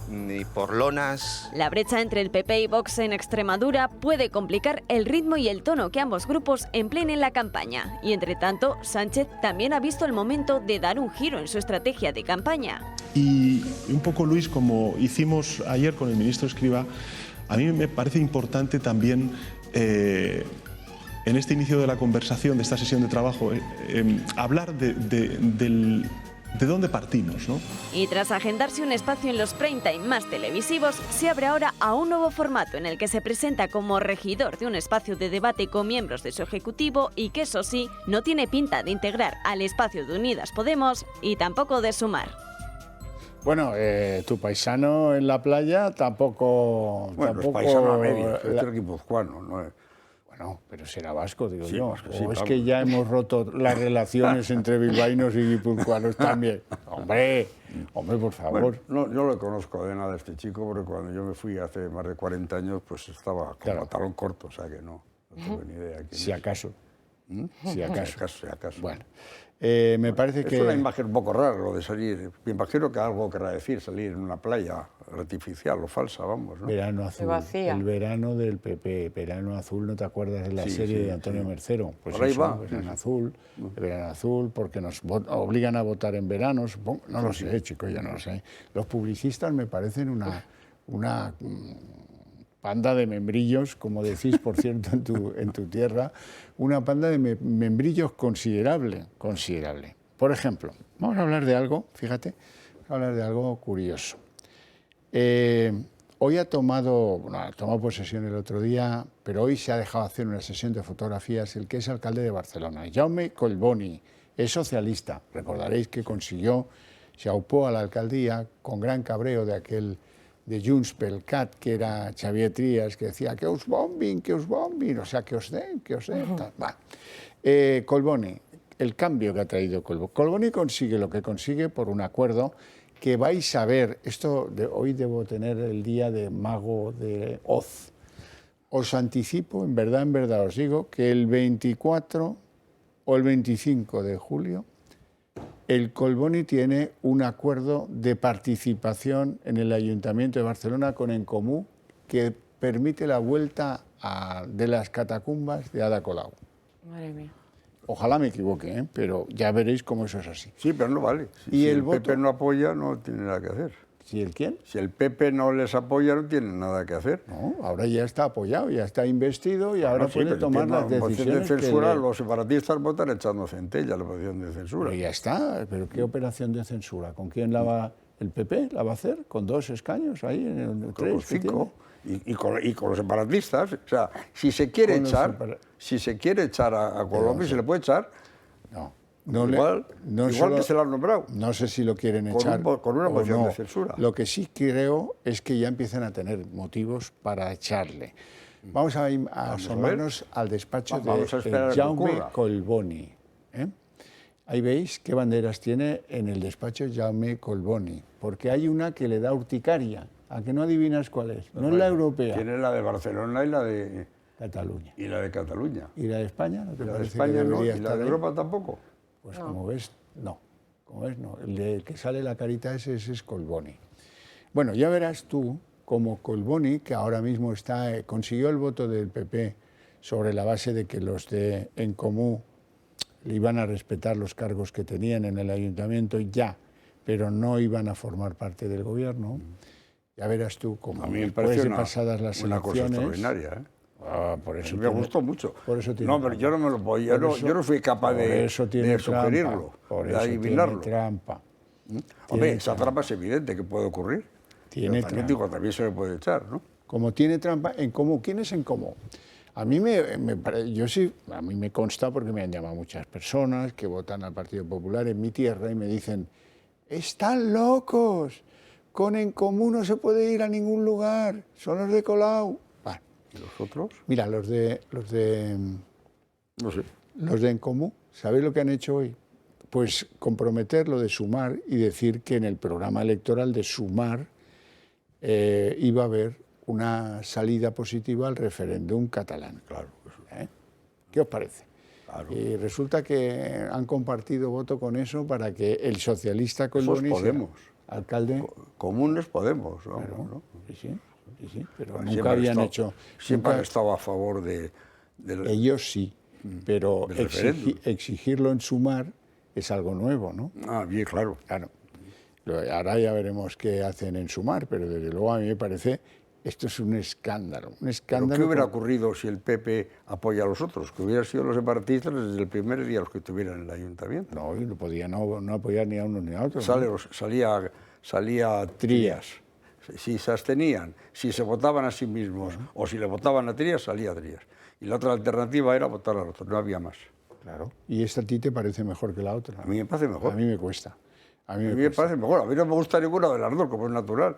ni por lonas. La brecha entre el PP y Vox en Extremadura puede complicar el ritmo y el tono que ambos grupos empleen en la campaña. Y entre tanto, Sánchez también ha visto el momento de dar un giro en su estrategia de campaña. Y un poco, Luis, como hicimos ayer con el ministro Escrivá, a mí me parece importante también en este inicio de la conversación, de esta sesión de trabajo, hablar de dónde partimos, ¿no? Y tras agendarse un espacio en los prime time más televisivos, se abre ahora a un nuevo formato en el que se presenta como regidor de un espacio de debate con miembros de su ejecutivo y que, eso sí, no tiene pinta de integrar al espacio de Unidas Podemos y tampoco de Sumar. Bueno, tu paisano en la playa tampoco... Bueno, es paisano a medio, es guipuzcoano, ¿no? Bueno, pero será vasco, digo sí, yo. Vasco, sí, o es vamos. que ya hemos roto las relaciones entre bilbaínos y guipuzcoanos también. Hombre, por favor. Bueno, no, yo lo conozco de nada a este chico, porque cuando yo me fui hace más de 40 años, pues estaba con pantalón corto, o sea que no tengo ni idea. Si acaso. Si acaso. Si acaso. Bueno, me parece que... Es una imagen un poco rara lo de salir. Me imagino que algo querrá decir salir en una playa artificial o falsa, vamos, ¿no? Verano azul. El verano del PP, verano azul, ¿no te acuerdas de la serie de Antonio Mercero? Pues por ahí eso, va. Verano azul, porque nos obligan a votar en verano, supongo. No lo sé, chico, yo no lo sé. Los publicistas me parecen una panda de membrillos, como decís, por cierto, en tu tierra, una panda de membrillos considerable. Por ejemplo, vamos a hablar de algo, fíjate, vamos a hablar de algo curioso. Hoy ha tomado posesión el otro día, pero hoy se ha dejado hacer una sesión de fotografías el que es alcalde de Barcelona, Jaume Collboni, es socialista. Recordaréis que se aupó a la alcaldía con gran cabreo de aquel de Junts pel Cat, que era Xavier Trias, que decía que us bombin, o sea, que os den. Collboni, el cambio que ha traído Collboni. Collboni consigue lo que consigue por un acuerdo que vais a ver. Hoy debo tener el día de Mago de Oz. Os anticipo, en verdad os digo, que el 24 o el 25 de julio el Collboni tiene un acuerdo de participación en el Ayuntamiento de Barcelona con En Comú que permite la vuelta de las catacumbas de Ada Colau. Madre mía. Ojalá me equivoque, pero ya veréis cómo eso es así. Sí, pero no vale. Si el PP no apoya, no tiene nada que hacer. ¿Si el quién? Si el PP no les apoya, no tienen nada que hacer. No, ahora ya está apoyado, ya está investido y ahora puede tomar las decisiones. De censura, los separatistas votan echando centella la operación de censura. Pero ya está, pero ¿qué operación de censura? ¿Con quién la va el PP? ¿La va a hacer? ¿Con 2 escaños ahí en el 3? Con 5. Y con los separatistas. O sea, si se quiere echar a Colombia, se le puede echar. Igual que se lo han nombrado. No sé si lo quieren echar con una moción de censura. Lo que sí creo es que ya empiezan a tener motivos para echarle. Vamos a asomarnos al despacho de Jaume Collboni. Ahí veis qué banderas tiene en el despacho Jaume Collboni, porque hay una que le da urticaria. ¿A que no adivinas cuál es? No es la europea. Tiene la de Barcelona y la de Cataluña. Y la de Cataluña. ¿Y la de España? ¿No te la de parece España que no, debería y la estar de ahí? Europa tampoco. Pues como ves, no. El que sale la carita ese es Collboni. Bueno, ya verás tú como Collboni, que ahora mismo consiguió el voto del PP sobre la base de que los de En Comú le iban a respetar los cargos que tenían en el ayuntamiento ya, pero no iban a formar parte del gobierno. Ya verás tú cómo después de pasadas las una cosa elecciones... extraordinaria, por eso me gustó mucho. Por eso no, pero yo no me lo podía, yo no fui capaz de sugerirlo, de adivinarlo. Tiene trampa. Hombre, esa trampa es evidente que puede ocurrir. Tiene trampa. También se le puede echar, ¿no? Como tiene trampa, ¿En Comú? ¿Quién es En Comú? A mí me consta, porque me han llamado muchas personas que votan al Partido Popular en mi tierra y me dicen, ¡están locos! con En Comú no se puede ir a ningún lugar, son los de Colau. Bueno, ¿y los otros? Mira, los de No sé. Los de En Comú, ¿sabéis lo que han hecho hoy? Pues comprometer lo de Sumar y decir que en el programa electoral de Sumar iba a haber una salida positiva al referéndum catalán. Claro. ¿Qué os parece? Claro. Y resulta que han compartido voto con eso para que el socialista Collboni sea Podemos. alcalde. Comunes Podemos, ¿no? Claro, ¿no? Sí, pero Siempre nunca habían han hecho... Siempre nunca- han estado a favor de Ellos sí, pero del referéndum. exigirlo en Sumar es algo nuevo, ¿no? Ah, bien, claro. Claro. Ahora ya veremos qué hacen en Sumar, pero desde luego a mí me parece esto es un escándalo. Un ¿Pero escándalo. qué hubiera ocurrido si el PP apoya a los otros? Que hubieran sido los separatistas desde el primer día los que estuvieran en el ayuntamiento. No, y no podía no apoyar ni a uno ni a otro. Salía Trías. Si se abstenían, si se votaban a sí mismos o si le votaban a Trías, salía Trías. Y la otra alternativa era votar al otro, no había más. Claro. ¿Y esta a ti te parece mejor que la otra? A mí me parece mejor. A mí me cuesta. A mí me parece mejor. A mí no me gusta ninguna de las dos, como es natural,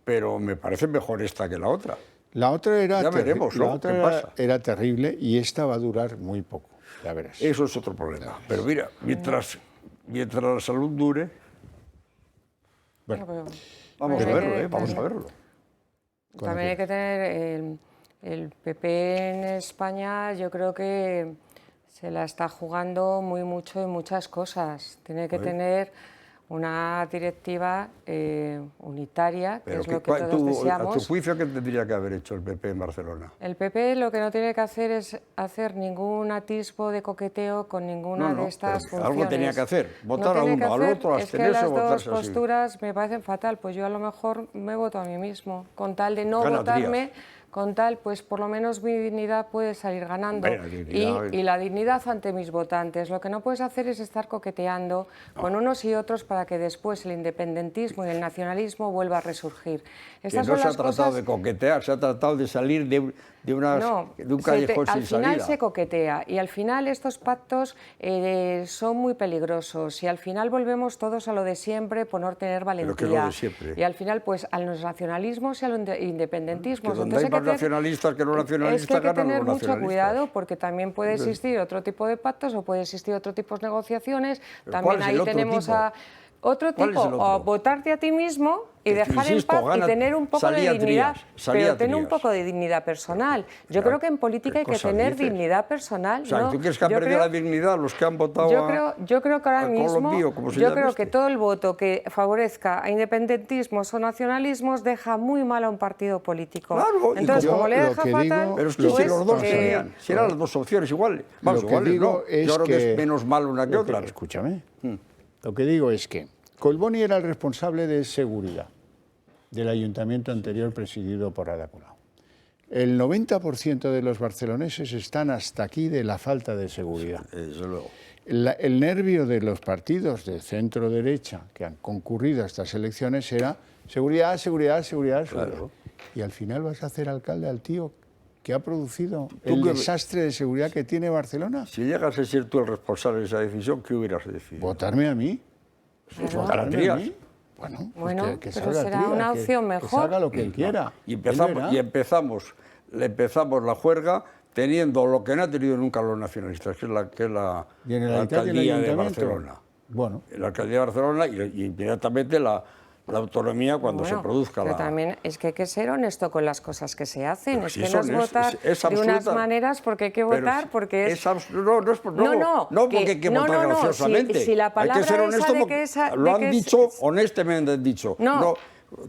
pero me parece mejor esta que la otra. La otra era Ya veremos, ¿no? La otra ¿Qué pasa? era terrible y esta va a durar muy poco. Ya verás. Eso es otro problema. Pero mira, mientras la salud dure, bueno, vamos a verlo, vamos a verlo. También hay que tener el PP en España, yo creo que se la está jugando muy mucho en muchas cosas. Tiene que tener una directiva unitaria, que Pero es lo que todos deseamos. ¿A tu juicio qué tendría que haber hecho el PP en Barcelona? El PP lo que no tiene que hacer es hacer ningún atisbo de coqueteo con ninguna de estas funciones. Algo tenía que hacer, votar a tiene uno, que al hacer, otro, es que abstenerse las o dos votarse así. posturas me parecen fatal, pues yo a lo mejor me voto a mí mismo, con tal de no Gana votarme, Trías. con tal, pues por lo menos mi dignidad puede salir ganando. Bueno, dignidad, y la dignidad ante mis votantes. Lo que no puedes hacer es estar coqueteando con unos y otros para que después el independentismo y el nacionalismo vuelva a resurgir. Estas Que no son se ha las tratado cosas... de coquetear, se ha tratado de salir de un callejón sin al final salida. se coquetea y al final estos pactos son muy peligrosos y al final volvemos todos a lo de siempre por no tener valentía. Pero que es lo de siempre. Y al final pues a los nacionalismos y a los independentismos. Que donde hay más nacionalistas que no nacionalistas, es que hay que ganan tener los mucho nacionalistas. cuidado porque también puede existir otro tipo de pactos o puede existir otro tipo de negociaciones. ¿Pero También cuál es ahí el otro tenemos tipo? otro ¿Cuál tipo, es el otro? o votarte a ti mismo y dejar insisto, en paz y gana- tener un poco de salía dignidad, Trías, pero tener un Trías. poco de dignidad personal. Yo creo que en política hay que cosas tener dices? dignidad personal. O sea, ¿no? ¿tú crees que han Yo perdido creo- la dignidad los que han votado yo creo que ahora a mismo, Colombio, como se yo llame creo este? que todo el voto que favorezca a independentismos o nacionalismos deja muy mal a un partido político. Claro, y entonces, como le lo deja que fatal, digo- Pero es que pues, si los dos eh, serían, si eran las dos opciones iguales. Vamos, Lo que iguales, digo no. es Yo creo que que- es menos mal una que Lo que- otra. Escúchame. Lo que digo es que Collboni era el responsable de seguridad del ayuntamiento anterior presidido por Ada Colau. El 90% de los barceloneses están hasta aquí de la falta de seguridad. Desde luego. El nervio de los partidos de centro-derecha que han concurrido a estas elecciones era seguridad, seguridad, seguridad, seguridad. Claro. Y al final vas a hacer alcalde al tío que ha producido ¿Tú el qué- desastre de seguridad que tiene Barcelona. Si llegas a ser tú el responsable de esa decisión, ¿qué hubieras decidido? ¿Votarme a mí? Claro. ¿Votar a ¿Votarme Trías? mí? Bueno, pues Bueno, que pero salga será Trías, una que- opción Que mejor. salga lo que él quiera. Y Él verá. empezamos la juerga teniendo lo que no ha tenido nunca los nacionalistas, que es la ¿Y en el la alcalde y el alcaldía de ayuntamiento? Barcelona. Bueno, La alcaldía de Barcelona y inmediatamente la autonomía cuando Bueno, se produzca pero la... también es que hay que ser honesto con las cosas que se hacen. Pero Es si que eso no es es- votar es de unas absoluta- maneras porque hay que Pero votar, si- porque es... no porque hay que votar graciosamente. Si la hay palabra que ser esa honesto de porque que esa... lo de han que es- dicho honestamente, han dicho. No.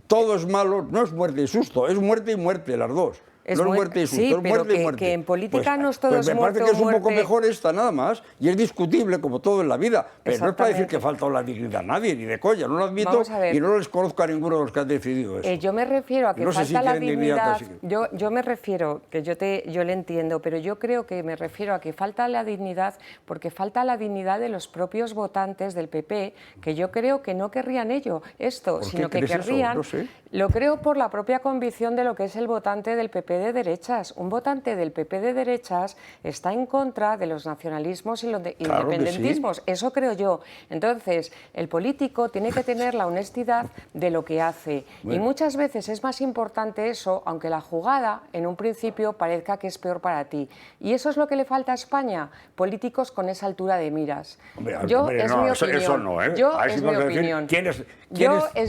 Todo es malo, no es muerte y susto, es muerte y muerte las dos. Es no es muer- muerte y susto, sí, es pero muerte y que- muerte. que en política no es todo pues es me parece muerte que o es un poco muerte. mejor esta nada más, y es discutible como todo en la vida, pero no es para decir Exactamente. que falta la dignidad a nadie, ni de coña, no lo admito Vamos a ver. y no les conozco a ninguno de los que han decidido eso. Yo me refiero a que No sé si falta la quieren dignidad dignidad. casi. Yo me refiero, que yo le entiendo, pero yo creo que me refiero a que falta la dignidad porque falta la dignidad de los propios votantes del PP, que yo creo que no querrían esto, ¿Por qué sino que crees eso? querrían. No sé. Lo creo por la propia convicción de lo que es el votante del PP de derechas. Un votante del PP de derechas está en contra de los nacionalismos y los independentismos. Sí. Eso creo yo. Entonces, el político tiene que tener la honestidad de lo que hace. Bueno. Y muchas veces es más importante eso, aunque la jugada en un principio parezca que es peor para ti. Y eso es lo que le falta a España, políticos con esa altura de miras. Hombre, yo, hombre, es no, mi eso, opinión. eso no, ¿eh? Yo, es mi opinión. ¿Quiénes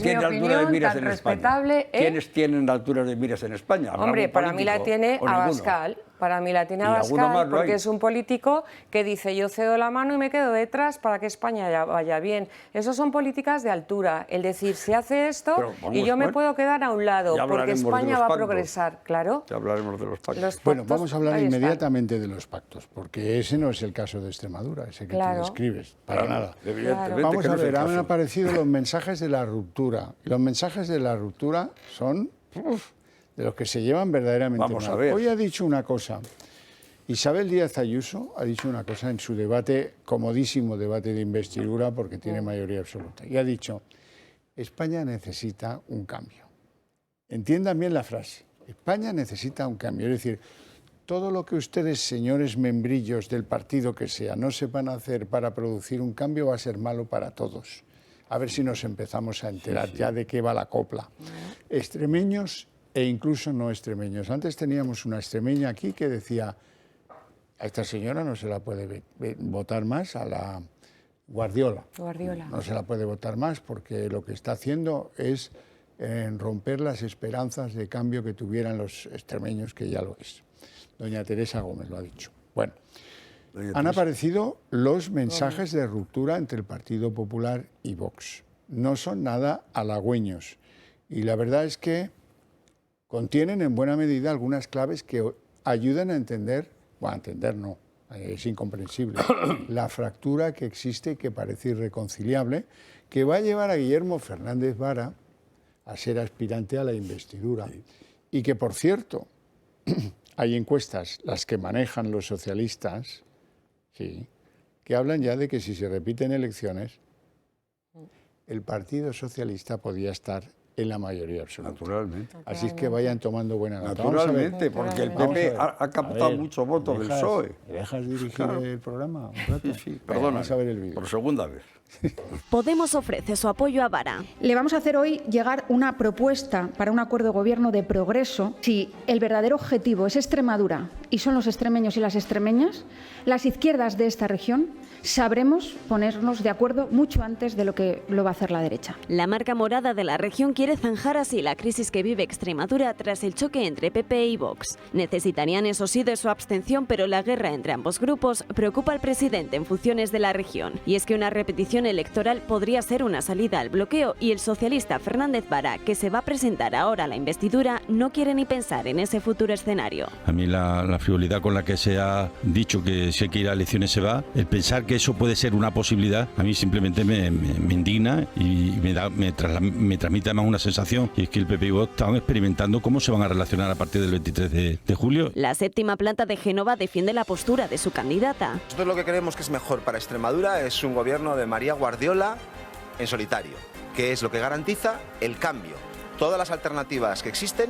tienen altura de miras en respetable, España? ¿Quiénes tienen altura de miras en España? Hombre, para mí la tiene Abascal. Para mí la tiene Abascal porque es un político que dice yo cedo la mano y me quedo detrás para que España vaya bien. Eso son políticas de altura. El decir, se hace esto y yo me puedo quedar a un lado porque España va a progresar. Claro. Ya hablaremos de los pactos. Bueno, vamos a hablar inmediatamente de los pactos, porque ese no es el caso de Extremadura, ese que tú describes, para nada. Vamos a ver, han aparecido los mensajes de la ruptura. Los mensajes de la ruptura son... de los que se llevan verdaderamente Vamos mal. A ver. Hoy ha dicho una cosa, Isabel Díaz Ayuso ha dicho una cosa en su debate, comodísimo debate de investidura, porque tiene mayoría absoluta, y ha dicho, España necesita un cambio. Entiendan bien la frase, España necesita un cambio, es decir, todo lo que ustedes, señores membrillos del partido que sea, no sepan hacer para producir un cambio va a ser malo para todos. A ver si nos empezamos a enterar ya de qué va la copla. Extremeños e incluso no extremeños. Antes teníamos una extremeña aquí que decía, a esta señora no se la puede votar más, a la Guardiola. No se la puede votar más porque lo que está haciendo es romper las esperanzas de cambio que tuvieran los extremeños, que ya lo es. Doña Teresa Gómez lo ha dicho. Bueno, han aparecido los mensajes de ruptura entre el Partido Popular y Vox. No son nada halagüeños. Y la verdad es que contienen en buena medida algunas claves que ayudan a entender, bueno, a entender no, es incomprensible, la fractura que existe y que parece irreconciliable, que va a llevar a Guillermo Fernández Vara a ser aspirante a la investidura. Y que, por cierto, hay encuestas, las que manejan los socialistas, que hablan ya de que si se repiten elecciones, el Partido Socialista podía estar en la mayoría absoluta. Naturalmente. Así es que vayan tomando buena nota. Naturalmente, porque el PP ha captado muchos votos del PSOE. ¿Me dejas dirigir el programa un rato? Sí, perdona, vamos a ver el vídeo. Por segunda vez. Podemos ofrece su apoyo a Vara. Le vamos a hacer hoy llegar una propuesta para un acuerdo de gobierno de progreso. Si el verdadero objetivo es Extremadura y son los extremeños y las extremeñas, las izquierdas de esta región sabremos ponernos de acuerdo mucho antes de lo que lo va a hacer la derecha. La marca morada de la región quiere zanjar así la crisis que vive Extremadura tras el choque entre PP y Vox. Necesitarían eso sí de su abstención, pero la guerra entre ambos grupos preocupa al presidente en funciones de la región. Y es que una repetición electoral podría ser una salida al bloqueo y el socialista Fernández Vara, que se va a presentar ahora a la investidura, no quiere ni pensar en ese futuro escenario. A mí la frivolidad con la que se ha dicho que si hay que ir a elecciones se va, el pensar que eso puede ser una posibilidad, a mí simplemente me indigna y me transmite además una sensación, y es que el PP y Vox están experimentando cómo se van a relacionar a partir del 23 de julio. La séptima planta de Génova defiende la postura de su candidata. Nosotros lo que creemos que es mejor para Extremadura es un gobierno de María Guardiola en solitario, que es lo que garantiza el cambio. Todas las alternativas que existen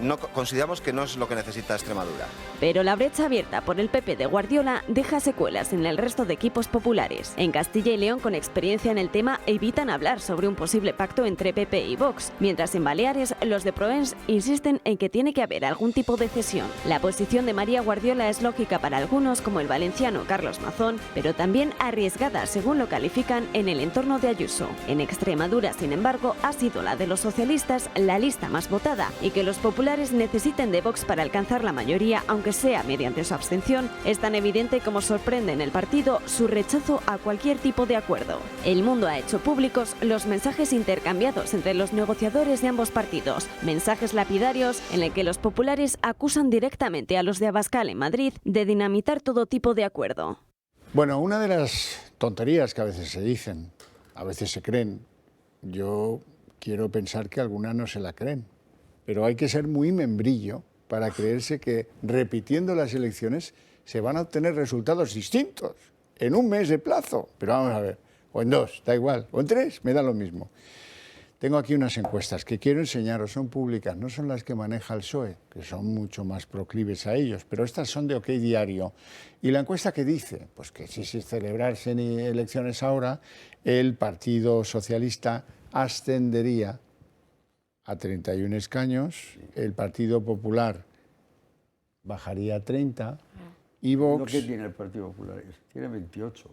no consideramos que no es lo que necesita Extremadura. Pero la brecha abierta por el PP de Guardiola deja secuelas en el resto de equipos populares. En Castilla y León, con experiencia en el tema, evitan hablar sobre un posible pacto entre PP y Vox, mientras en Baleares los de Proens insisten en que tiene que haber algún tipo de cesión. La posición de María Guardiola es lógica para algunos, como el valenciano Carlos Mazón, pero también arriesgada, según lo califican, en el entorno de Ayuso. En Extremadura, sin embargo, ha sido la de los socialistas la lista más votada, y que los populares necesiten de Vox para alcanzar la mayoría, aunque sea mediante su abstención, es tan evidente como sorprende en el partido su rechazo a cualquier tipo de acuerdo. El Mundo ha hecho públicos los mensajes intercambiados entre los negociadores de ambos partidos, mensajes lapidarios en el que los populares acusan directamente a los de Abascal en Madrid de dinamitar todo tipo de acuerdo. Bueno, una de las tonterías que a veces se dicen, a veces se creen, yo quiero pensar que algunas no se la creen, pero hay que ser muy membrillo para creerse que repitiendo las elecciones se van a obtener resultados distintos en un mes de plazo. Pero vamos a ver, o en 2, da igual, o en 3, me da lo mismo. Tengo aquí unas encuestas que quiero enseñaros, son públicas, no son las que maneja el PSOE, que son mucho más proclives a ellos, pero estas son de OK Diario. Y la encuesta que dice, pues que si se celebrasen elecciones ahora, el Partido Socialista ascendería a 31 escaños, el Partido Popular bajaría a 30 y Vox... ¿Qué tiene el Partido Popular? Tiene 28.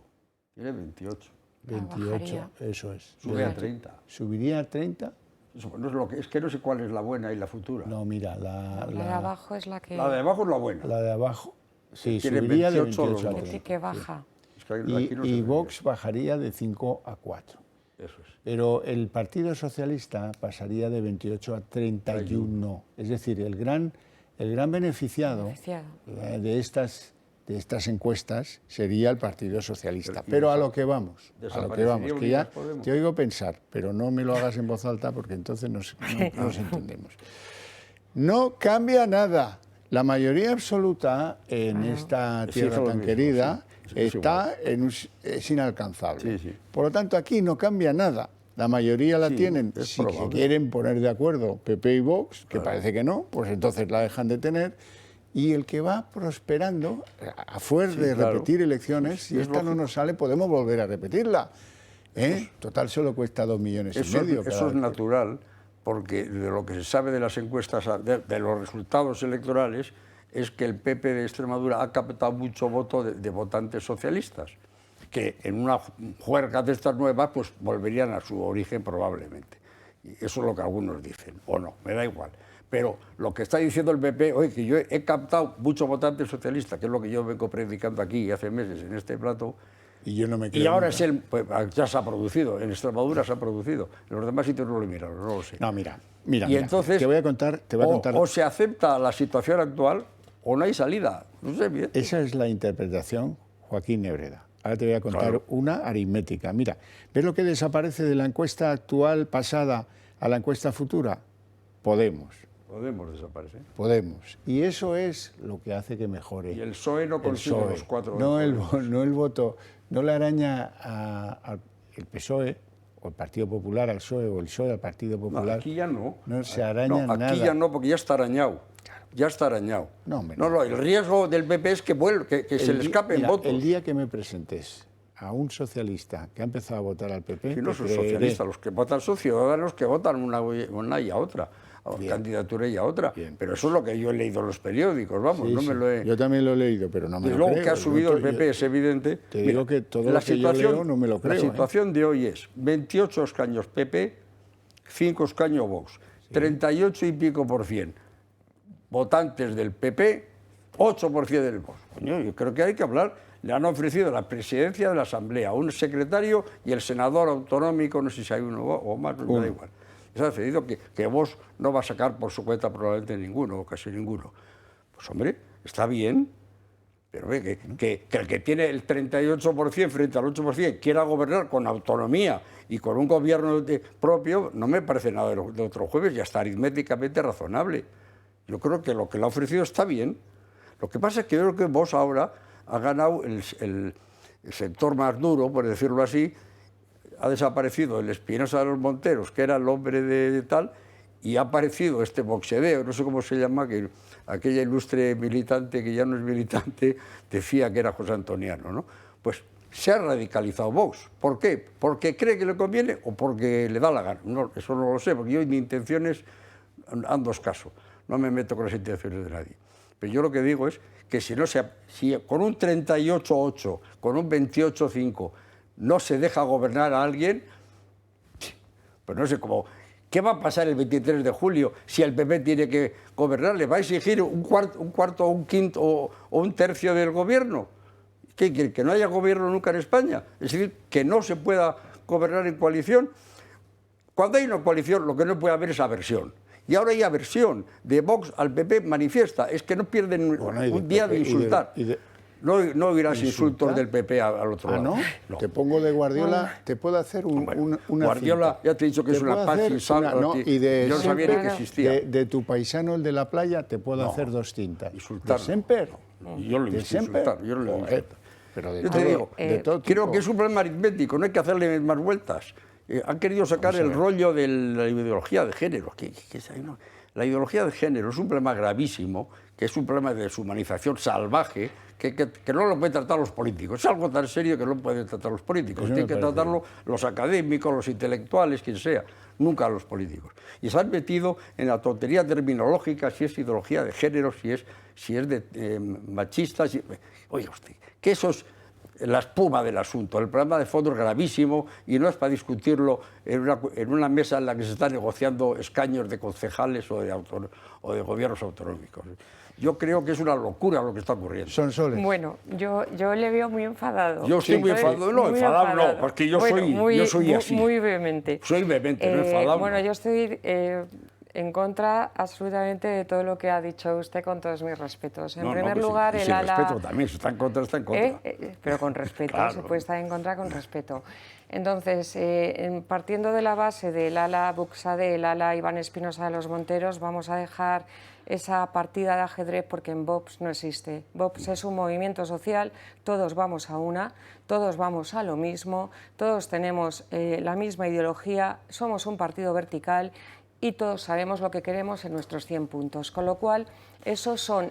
Tiene 28. 28, eso es. Sube a 30. ¿Subiría a 30? Eso no es, lo que, es que no sé cuál es la buena y la futura. No, mira, La de abajo es la que... La de abajo es la buena. La de abajo, sí, tiene subiría 28 de 28 a 30. que baja. Sí. Es que aquí no Y se Vox bajaría de 5 a 4. Eso es. Pero el Partido Socialista pasaría de 28 a 31. Es decir, el gran beneficiado de estas encuestas sería el Partido Socialista. Pero a lo que vamos, que ya te oigo pensar, pero no me lo hagas en voz alta porque entonces nos entendemos. No cambia nada. La mayoría absoluta en esta tierra tan querida es inalcanzable. Por lo tanto, aquí no cambia nada. La mayoría la tienen. Si se quieren poner de acuerdo PP y Vox, que parece que no, pues entonces la dejan de tener. Y el que va prosperando, a fuerza de repetir elecciones, si esta no nos sale, podemos volver a repetirla. Total, solo cuesta 2,5 millones. Eso es natural, porque de lo que se sabe de las encuestas, de los resultados electorales, es que el PP de Extremadura ha captado mucho voto de votantes socialistas, que en una juerga de estas nuevas pues volverían a su origen probablemente. Y eso es lo que algunos dicen, o no, me da igual. Pero lo que está diciendo el PP, oye, que yo he captado muchos votantes socialistas, que es lo que yo vengo predicando aquí hace meses en este plato, y yo no me creo y ahora nunca. pues, ya se ha producido, en Extremadura se ha producido, en los demás sitios no lo he mirado, no lo sé. No, mira, y entonces, te voy a contar. O se acepta la situación actual o no hay salida. No sé bien. Esa es la interpretación, Joaquín Nebreda. Ahora te voy a contar una aritmética. Mira, ¿ves lo que desaparece de la encuesta actual pasada a la encuesta futura? Podemos. Podemos desaparecer. Podemos. Y eso es lo que hace que mejore. Y el PSOE no consigue los 4 no el voto, no le araña al PSOE o el Partido Popular al PSOE o el PSOE al Partido Popular. No, aquí ya no. No se araña nada. Aquí ya no, porque ya está arañado. Ya está arañado. No, el riesgo del PP es que se le escapen votos. El día que me presentes a un socialista que ha empezado a votar al PP... Que no son socialistas, los que votan son ciudadanos que votan una y a otra. Candidatura y a otra. Pero eso es lo que yo he leído en los periódicos, vamos, no me lo he... Yo también lo he leído, pero no me lo creo. Y luego que ha subido el PP es evidente. Te digo que todo lo que yo leo no me lo creo. La situación de hoy es 28 escaños PP, 5 escaños Vox, 38 y pico % votantes del PP, 8% del Vox. Coño, yo creo que hay que hablar. Le han ofrecido la presidencia de la Asamblea, un secretario y el senador autonómico, no sé si hay uno o más, me da igual. Les ha decidido que Vox no va a sacar por su cuenta probablemente ninguno, o casi ninguno. Pues hombre, está bien, pero ve que el que tiene el 38% frente al 8% quiera gobernar con autonomía y con un gobierno propio, no me parece nada de otro jueves, ya está aritméticamente razonable. Yo creo que lo que le ha ofrecido está bien. Lo que pasa es que yo creo que Vox ahora ha ganado el sector más duro, por decirlo así. Ha desaparecido el Espinosa de los Monteros, que era el hombre de tal, y ha aparecido este boxedeo, no sé cómo se llama, que aquella ilustre militante, que ya no es militante, decía que era José Antoniano, ¿no? Pues se ha radicalizado Vox. ¿Por qué? ¿Porque cree que le conviene o porque le da la gana? No, eso no lo sé, porque yo mi intención es ambos casos. No me meto con las intenciones de nadie. Pero yo lo que digo es que si con un 38-8, con un 28-5, no se deja gobernar a alguien, pues no sé cómo. ¿Qué va a pasar el 23 de julio si el PP tiene que gobernar? ¿Le va a exigir un cuarto, un quinto o un tercio del gobierno? ¿Qué quiere? ¿Que no haya gobierno nunca en España? Es decir, que no se pueda gobernar en coalición. Cuando hay una coalición, lo que no puede haber es aversión. Y ahora hay aversión de Vox al PP manifiesta. Es que no pierden un día de insultar. No oirás insultos del PP al otro lado. ¿No? Te pongo de Guardiola, te puedo hacer una Guardiola, ya te he dicho que es una paz sin sal. Yo no sabía ni que existía. De tu paisano, el de la playa, te puedo hacer 2 tintas. Insultar. ¿De Semper? Yo lo he visto insultar. Pero yo te digo, creo que es un problema aritmético, no hay que hacerle más vueltas. Han querido sacar el rollo de la ideología de género. La ideología de género es un problema gravísimo, que es un problema de deshumanización salvaje, que no lo pueden tratar los políticos. Es algo tan serio que no lo pueden tratar los políticos. Tienen que tratarlo los académicos, los intelectuales, quien sea, nunca los políticos. Y se han metido en la tontería terminológica, si es ideología de género, si es de machistas. Oiga usted, que eso es la espuma del asunto. El problema de fondo es gravísimo y no es para discutirlo en una mesa en la que se están negociando escaños de concejales o de gobiernos autonómicos. Yo creo que es una locura lo que está ocurriendo. Bueno, yo le veo muy enfadado. Yo estoy muy enfadado. No, enfadado no, porque yo soy así. Muy vehemente. Soy vehemente, no enfadado. Bueno, yo estoy en contra absolutamente de todo lo que ha dicho usted, con todos mis respetos. En primer lugar, el ala... respeto también, si está en contra, está en contra. Pero con respeto, claro. Se puede estar en contra con respeto. Entonces, partiendo de la base del ala Buxade, el ala Iván Espinosa de los Monteros, vamos a dejar esa partida de ajedrez porque en Vox no existe. Vox es un movimiento social, todos vamos a una, todos vamos a lo mismo, todos tenemos la misma ideología, somos un partido vertical y todos sabemos lo que queremos en nuestros 100 puntos. Con lo cual, esos son...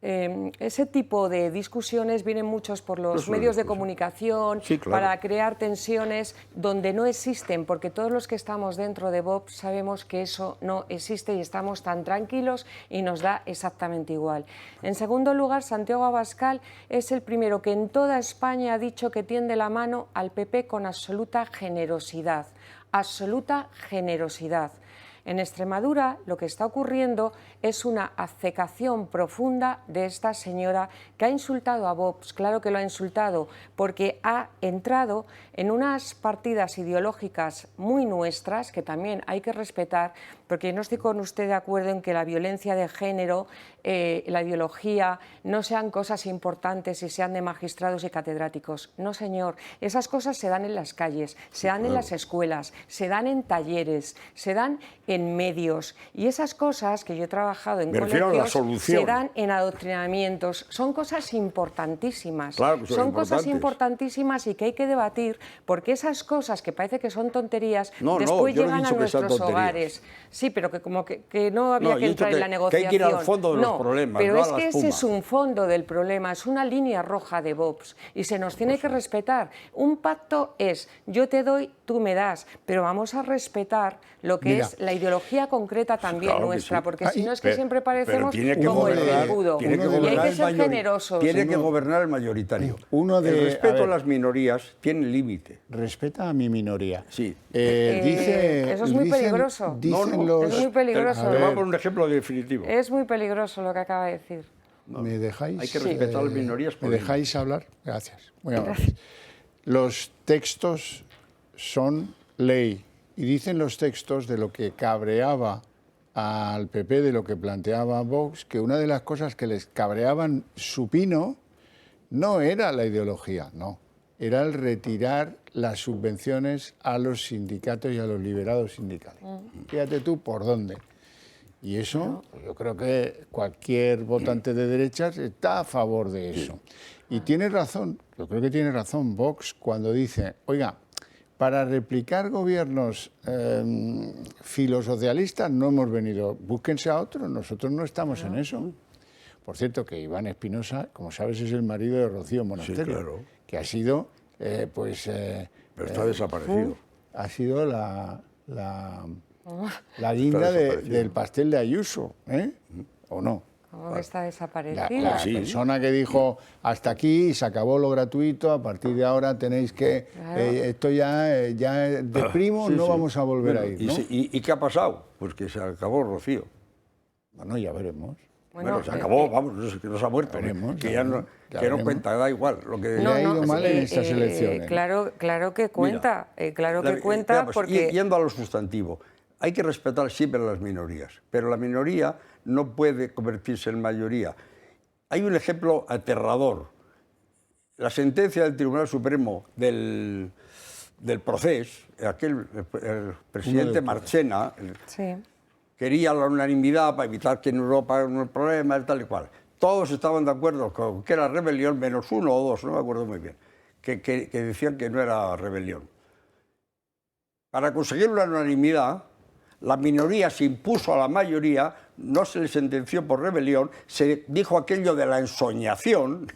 ese tipo de discusiones vienen muchos por los medios de comunicación, sí, claro, para crear tensiones donde no existen, porque todos los que estamos dentro de Vox sabemos que eso no existe y estamos tan tranquilos y nos da exactamente igual. En segundo lugar, Santiago Abascal es el primero que en toda España ha dicho que tiende la mano al PP con absoluta generosidad. Absoluta generosidad. En Extremadura lo que está ocurriendo es una obcecación profunda de esta señora que ha insultado a Vox. Claro que lo ha insultado porque ha entrado en unas partidas ideológicas muy nuestras que también hay que respetar, porque no estoy con usted de acuerdo en que la violencia de género, la ideología, no sean cosas importantes y sean de magistrados y catedráticos. No, señor, esas cosas se dan en las calles, se dan en las escuelas, se dan en talleres, se dan en medios, y esas cosas que yo he trabajado en colegios se dan en adoctrinamientos. Son cosas importantísimas, claro, son cosas importantísimas y que hay que debatir, porque esas cosas que parece que son tonterías después llegan a nuestros hogares. Sí, pero que como que no había que entrar en la negociación. Que hay que ir al fondo de los problemas, pero no es que ese es un fondo del problema, es una línea roja de Vox y se nos tiene que respetar. Un pacto es yo te doy, tú me das, pero vamos a respetar lo que es la ideología concreta también nuestra, porque si no es que siempre parecemos como el felpudo. Y hay que ser generosos. Tiene que gobernar el mayoritario. El respeto a las minorías tiene límite. Respeta a mi minoría. Sí. Eso es muy peligroso. Es muy peligroso. Te voy a poner un ejemplo definitivo. Es muy peligroso lo que acaba de decir. ¿Me dejáis? Hay que respetar a las minorías. ¿Me dejáis hablar? Gracias. Muy amables. Los textos son ley. Y dicen los textos de lo que cabreaba al PP, de lo que planteaba Vox, que una de las cosas que les cabreaban supino no era la ideología, no. Era el retirar las subvenciones a los sindicatos y a los liberados sindicales. Fíjate tú por dónde. Y eso, yo creo que cualquier votante de derechas está a favor de eso. Y tiene razón, yo creo que tiene razón Vox cuando dice, oiga, para replicar gobiernos filosocialistas no hemos venido, búsquense a otros, nosotros no estamos en eso. Por cierto, que Iván Espinosa, como sabes, es el marido de Rocío Monasterio, sí, claro, que ha sido, pero está desaparecido. Ha sido la guinda del pastel de Ayuso, ¿o no? ¿Cómo que está desaparecido? La persona que dijo hasta aquí y se acabó lo gratuito, a partir de ahora tenéis que... esto ya de primo no vamos a volver a ir, ¿no? ¿Y qué ha pasado? Pues que se acabó Rocío. Bueno, ya veremos. Bueno, se acabó, vamos, no se ha muerto. Veremos, que no cuenta, da igual. Lo que le ha ido mal en estas elecciones. Claro que cuenta, porque... Yendo a lo sustantivo, hay que respetar siempre a las minorías, pero la minoría no puede convertirse en mayoría. Hay un ejemplo aterrador. La sentencia del Tribunal Supremo del Procés, el presidente Marchena, quería la unanimidad para evitar que en Europa hubiera un problema, tal y cual. Todos estaban de acuerdo con que era rebelión, menos uno o dos, no me acuerdo muy bien, que decían que no era rebelión. Para conseguir la unanimidad, la minoría se impuso a la mayoría, no se le sentenció por rebelión, se dijo aquello de la ensoñación,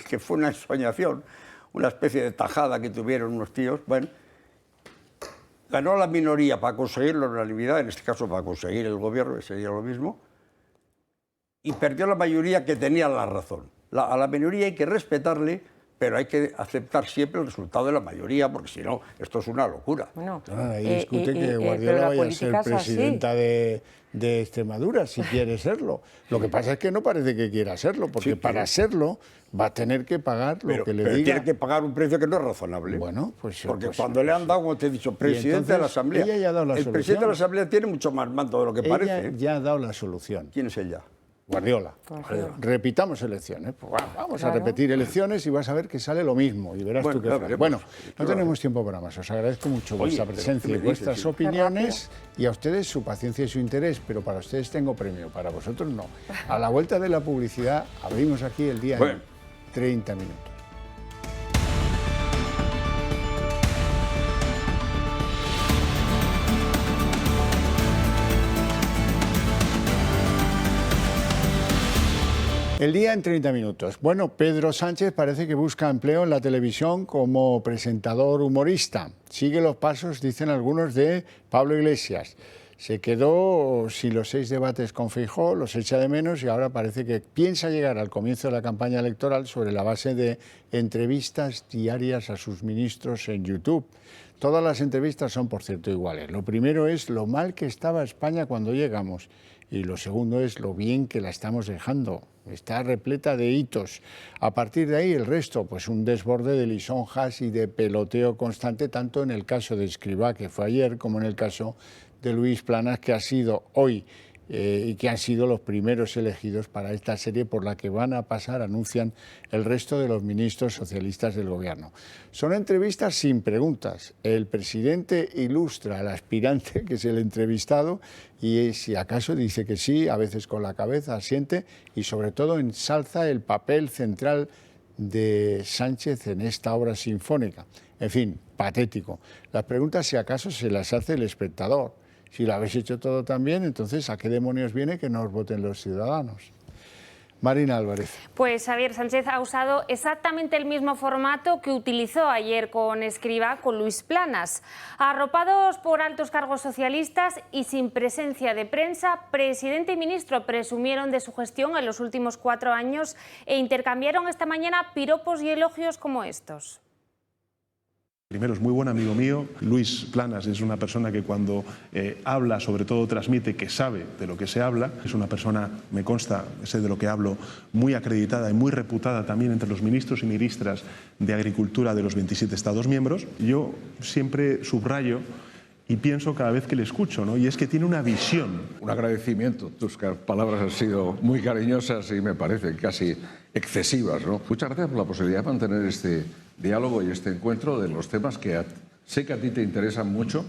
que fue una ensoñación, una especie de tajada que tuvieron unos tíos. Bueno, ganó la minoría para conseguir la unanimidad, en este caso para conseguir el gobierno, que sería lo mismo, y perdió la mayoría que tenía la razón. A la minoría hay que respetarle, pero hay que aceptar siempre el resultado de la mayoría, porque si no, esto es una locura. Bueno, ahí discute que Guardiola vaya a ser presidenta de Extremadura, si quiere serlo. Lo que pasa es que no parece que quiera serlo, porque para serlo va a tener que pagar lo que le diga. Tiene que pagar un precio que no es razonable. Bueno, pues... Porque cuando le han dado, como te he dicho, presidente de la Asamblea, ella ya ha dado la el solución. presidente de la Asamblea tiene mucho más mando de lo que parece. Ella ya ha dado la solución. ¿Quién es ella? Guardiola. Repitamos elecciones. Pues vamos a repetir elecciones y vas a ver que sale lo mismo. Y verás tú qué. Bueno, no tenemos tiempo para más. Os agradezco mucho vuestra presencia y vuestras opiniones, y a ustedes su paciencia y su interés, pero para ustedes tengo premio, para vosotros no. A la vuelta de la publicidad abrimos aquí el día en 30 minutos. El día en 30 minutos. Bueno, Pedro Sánchez parece que busca empleo en la televisión como presentador humorista. Sigue los pasos, dicen algunos, de Pablo Iglesias. Se quedó sin los 6 debates con Feijóo, los echa de menos y ahora parece que piensa llegar al comienzo de la campaña electoral sobre la base de entrevistas diarias a sus ministros en YouTube. Todas las entrevistas son, por cierto, iguales. Lo primero es lo mal que estaba España cuando llegamos y lo segundo es lo bien que la estamos dejando. Está repleta de hitos. A partir de ahí el resto, pues un desborde de lisonjas y de peloteo constante, tanto en el caso de Escrivá, que fue ayer, como en el caso de Luis Planas, que ha sido hoy, y que han sido los primeros elegidos para esta serie por la que van a pasar, anuncian el resto de los ministros socialistas del gobierno. Son entrevistas sin preguntas. El presidente ilustra al aspirante, que es el entrevistado, y si acaso dice que sí, a veces con la cabeza asiente, y sobre todo ensalza el papel central de Sánchez en esta obra sinfónica. En fin, patético. Las preguntas, si acaso, se las hace el espectador. Si lo habéis hecho todo tan bien, entonces, ¿a qué demonios viene que no os voten los ciudadanos? Marina Álvarez. Pues Javier, Sánchez ha usado exactamente el mismo formato que utilizó ayer con Escrivá, con Luis Planas. Arropados por altos cargos socialistas y sin presencia de prensa, presidente y ministro presumieron de su gestión en los últimos 4 años e intercambiaron esta mañana piropos y elogios como estos. Primero, es muy buen amigo mío. Luis Planas es una persona que cuando habla, sobre todo transmite que sabe de lo que se habla. Es una persona, me consta, sé de lo que hablo, muy acreditada y muy reputada también entre los ministros y ministras de Agricultura de los 27 Estados miembros. Yo siempre subrayo y pienso cada vez que le escucho, ¿no? Y es que tiene una visión. Un agradecimiento. Tus palabras han sido muy cariñosas y me parecen casi excesivas, ¿no? Muchas gracias por la posibilidad de mantener este diálogo y este encuentro de los temas que sé que a ti te interesan mucho.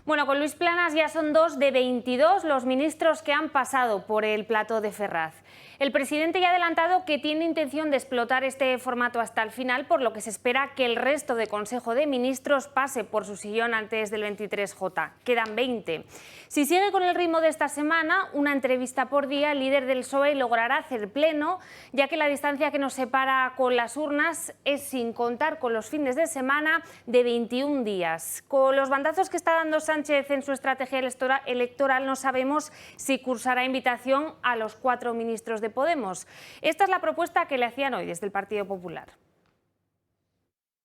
Bueno, con Luis Planas ya son 2 de 22 los ministros que han pasado por el plató de Ferraz. El presidente ya ha adelantado que tiene intención de explotar este formato hasta el final, por lo que se espera que el resto del Consejo de Ministros pase por su sillón antes del 23J. Quedan 20. Si sigue con el ritmo de esta semana, una entrevista por día, el líder del PSOE logrará hacer pleno, ya que la distancia que nos separa con las urnas es, sin contar con los fines de semana, de 21 días. Con los bandazos que está dando Sánchez en su estrategia electoral, no sabemos si cursará invitación a los 4 ministros de Podemos. Esta es la propuesta que le hacían hoy desde el Partido Popular.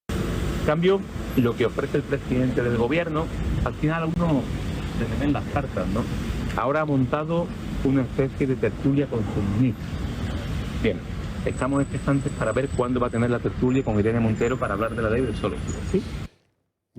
En cambio, lo que ofrece el presidente del gobierno, al final a uno se le ven las cartas, ¿no? Ahora ha montado una especie de tertulia con sus ministros. Bien, estamos expectantes para ver cuándo va a tener la tertulia con Irene Montero para hablar de la ley del solo. ¿Sí?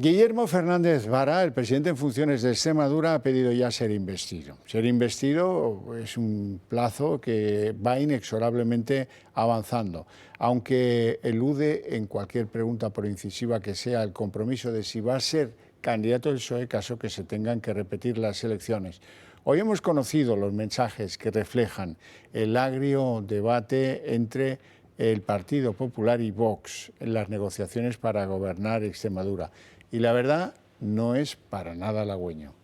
Guillermo Fernández Vara, el presidente en funciones de Extremadura, ha pedido ya ser investido. Ser investido es un plazo que va inexorablemente avanzando, aunque elude en cualquier pregunta, por incisiva que sea, el compromiso de si va a ser candidato del PSOE caso que se tengan que repetir las elecciones. Hoy hemos conocido los mensajes que reflejan el agrio debate entre el Partido Popular y Vox en las negociaciones para gobernar Extremadura. Y la verdad no es para nada halagüeño.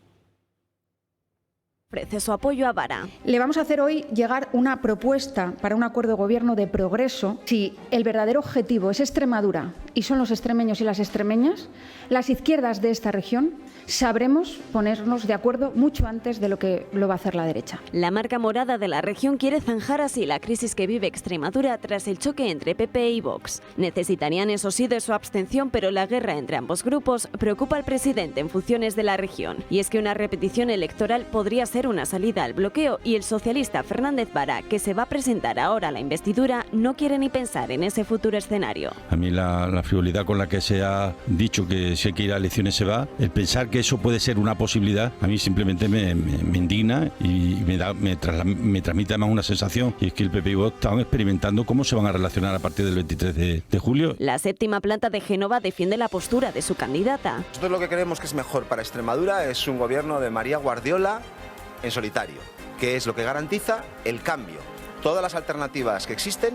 Ofrece su apoyo a Vara. Le vamos a hacer hoy llegar una propuesta para un acuerdo de gobierno de progreso. Si el verdadero objetivo es Extremadura y son los extremeños y las extremeñas, las izquierdas de esta región sabremos ponernos de acuerdo mucho antes de lo que lo va a hacer la derecha. La marca morada de la región quiere zanjar así la crisis que vive Extremadura tras el choque entre PP y Vox. Necesitarían eso sí de su abstención, pero la guerra entre ambos grupos preocupa al presidente en funciones de la región. Y es que una repetición electoral podría ser una salida al bloqueo y el socialista Fernández Vara, que se va a presentar ahora a la investidura, no quiere ni pensar en ese futuro escenario. A mí la frivolidad con la que se ha dicho que si hay que ir a elecciones se va, el pensar que eso puede ser una posibilidad, a mí simplemente me indigna y me transmite además una sensación, y es que el PP y Vox estaban experimentando cómo se van a relacionar a partir del 23 de julio. La séptima planta de Génova defiende la postura de su candidata. Nosotros lo que creemos que es mejor para Extremadura es un gobierno de María Guardiola en solitario, que es lo que garantiza el cambio. Todas las alternativas que existen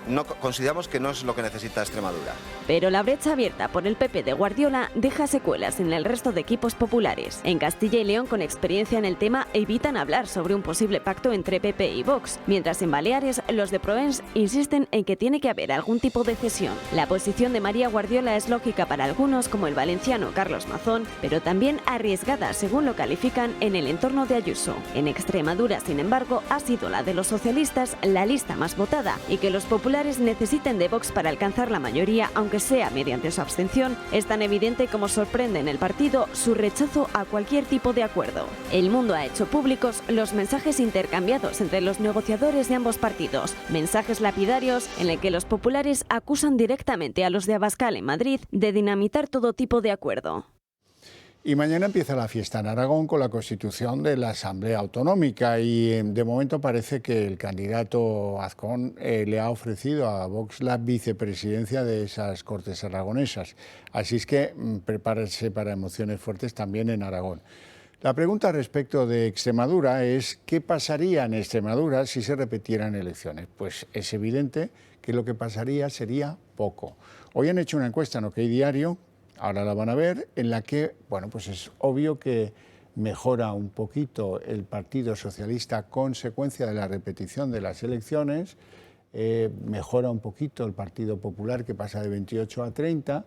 no consideramos que no es lo que necesita Extremadura. Pero la brecha abierta por el PP de Guardiola deja secuelas en el resto de equipos populares. En Castilla y León, con experiencia en el tema, evitan hablar sobre un posible pacto entre PP y Vox, mientras en Baleares los de Proens insisten en que tiene que haber algún tipo de cesión. La posición de María Guardiola es lógica para algunos, como el valenciano Carlos Mazón, pero también arriesgada, según lo califican, en el entorno de Ayuso. En Extremadura, sin embargo, ha sido la de los socialistas la lista más votada, y que los populares necesiten de Vox para alcanzar la mayoría, aunque sea mediante su abstención, es tan evidente como sorprende en el partido su rechazo a cualquier tipo de acuerdo. El Mundo ha hecho públicos los mensajes intercambiados entre los negociadores de ambos partidos, mensajes lapidarios en el que los populares acusan directamente a los de Abascal en Madrid de dinamitar todo tipo de acuerdo. Y mañana empieza la fiesta en Aragón con la constitución de la Asamblea Autonómica y de momento parece que el candidato Azcón le ha ofrecido a Vox la vicepresidencia de esas Cortes aragonesas. Así es que prepárense para emociones fuertes también en Aragón. La pregunta respecto de Extremadura es ¿qué pasaría en Extremadura si se repitieran elecciones? Pues es evidente que lo que pasaría sería poco. Hoy han hecho una encuesta en OK Diario, ahora la van a ver, en la que, bueno, pues es obvio que mejora un poquito el Partido Socialista a consecuencia de la repetición de las elecciones, mejora un poquito el Partido Popular, que pasa de 28 a 30,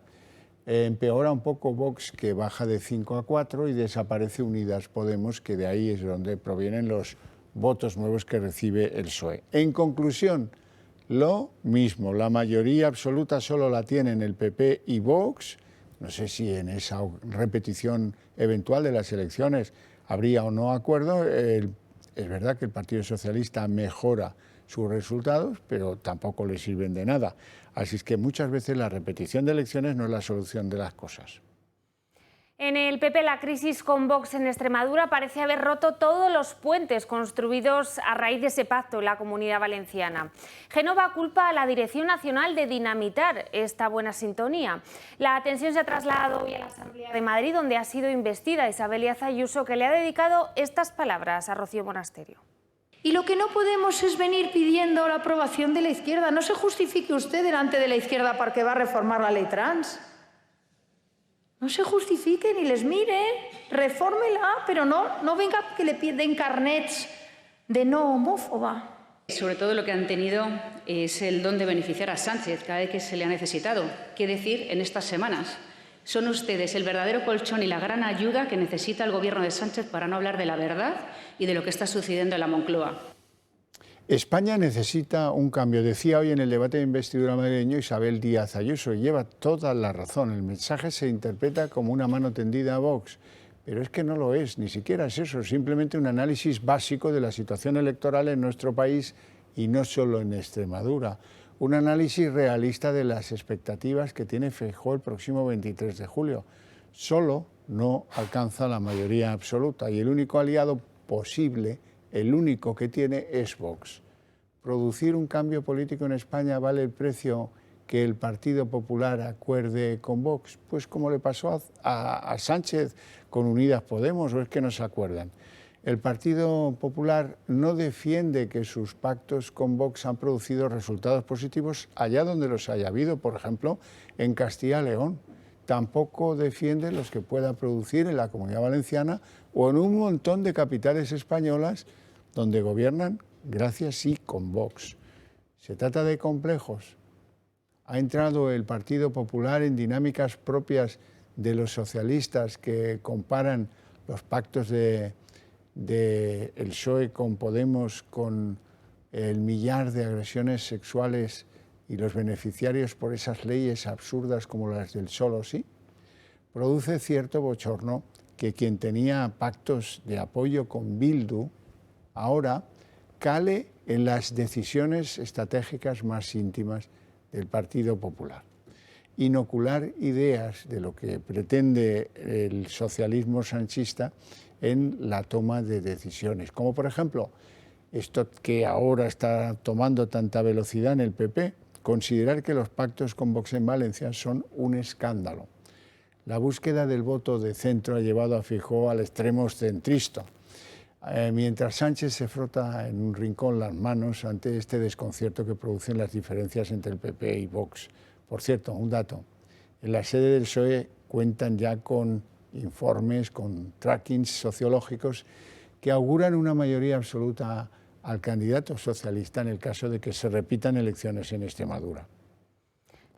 empeora un poco Vox, que baja de 5 a 4, y desaparece Unidas Podemos, que de ahí es donde provienen los votos nuevos que recibe el PSOE. En conclusión, lo mismo, la mayoría absoluta solo la tienen el PP y Vox. No sé si en esa repetición eventual de las elecciones habría o no acuerdo. Es verdad que el Partido Socialista mejora sus resultados, pero tampoco le sirven de nada. Así es que muchas veces la repetición de elecciones no es la solución de las cosas. En el PP, la crisis con Vox en Extremadura parece haber roto todos los puentes construidos a raíz de ese pacto en la Comunidad Valenciana. Génova culpa a la Dirección Nacional de dinamitar esta buena sintonía. La tensión se ha trasladado hoy a la Asamblea de Madrid, donde ha sido investida Isabel Díaz Ayuso, que le ha dedicado estas palabras a Rocío Monasterio. Y lo que no podemos es venir pidiendo la aprobación de la izquierda. No se justifique usted delante de la izquierda porque va a reformar la ley trans. No se justifique ni les mire, refórmela, pero no venga que le piden carnets de no homófoba. Sobre todo lo que han tenido es el don de beneficiar a Sánchez cada vez que se le ha necesitado. ¿Qué decir en estas semanas? Son ustedes el verdadero colchón y la gran ayuda que necesita el Gobierno de Sánchez para no hablar de la verdad y de lo que está sucediendo en la Moncloa. España necesita un cambio, decía hoy en el debate de investidura madrileño Isabel Díaz Ayuso, y lleva toda la razón. El mensaje se interpreta como una mano tendida a Vox, pero es que no lo es, ni siquiera es eso, simplemente un análisis básico de la situación electoral en nuestro país y no solo en Extremadura. Un análisis realista de las expectativas que tiene Feijóo el próximo 23 de julio. Solo no alcanza la mayoría absoluta y el único aliado posible, el único que tiene, es Vox. ¿Producir un cambio político en España vale el precio que el Partido Popular acuerde con Vox? Pues como le pasó a Sánchez con Unidas Podemos, o es que no se acuerdan. El Partido Popular no defiende que sus pactos con Vox han producido resultados positivos allá donde los haya habido, por ejemplo, en Castilla y León. tampoco defiende los que pueda producir en la Comunidad Valenciana o en un montón de capitales españolas donde gobiernan, gracias sí, con Vox. Se trata de complejos. Ha entrado el Partido Popular en dinámicas propias de los socialistas que comparan los pactos de el PSOE con Podemos con el millar de agresiones sexuales y los beneficiarios por esas leyes absurdas como las del solo sí. Produce cierto bochorno que quien tenía pactos de apoyo con Bildu ahora cale en las decisiones estratégicas más íntimas del Partido Popular. Inocular ideas de lo que pretende el socialismo sanchista en la toma de decisiones, como por ejemplo esto que ahora está tomando tanta velocidad en el PP, considerar que los pactos con Vox en Valencia son un escándalo. La búsqueda del voto de centro ha llevado a Feijóo al extremo centrista, mientras Sánchez se frota en un rincón las manos ante este desconcierto que producen las diferencias entre el PP y Vox. Por cierto, un dato, en la sede del PSOE cuentan ya con informes, con trackings sociológicos que auguran una mayoría absoluta al candidato socialista en el caso de que se repitan elecciones en Extremadura.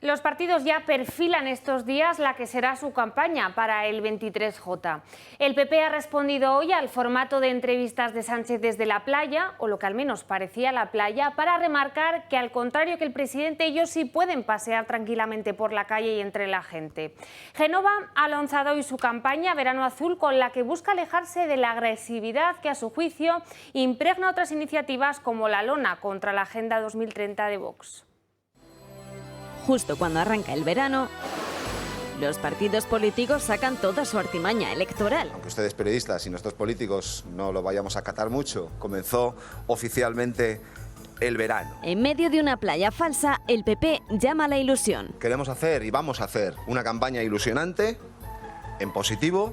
Los partidos ya perfilan estos días la que será su campaña para el 23J. El PP ha respondido hoy al formato de entrevistas de Sánchez desde la playa, o lo que al menos parecía la playa, para remarcar que al contrario que el presidente, ellos sí pueden pasear tranquilamente por la calle y entre la gente. Génova ha lanzado hoy su campaña Verano Azul, con la que busca alejarse de la agresividad que a su juicio impregna otras iniciativas como la lona contra la Agenda 2030 de Vox. Justo cuando arranca el verano, los partidos políticos sacan toda su artimaña electoral. Aunque ustedes periodistas y nosotros políticos no lo vayamos a acatar mucho, comenzó oficialmente el verano. En medio de una playa falsa, el PP llama a la ilusión. Queremos hacer y vamos a hacer una campaña ilusionante, en positivo,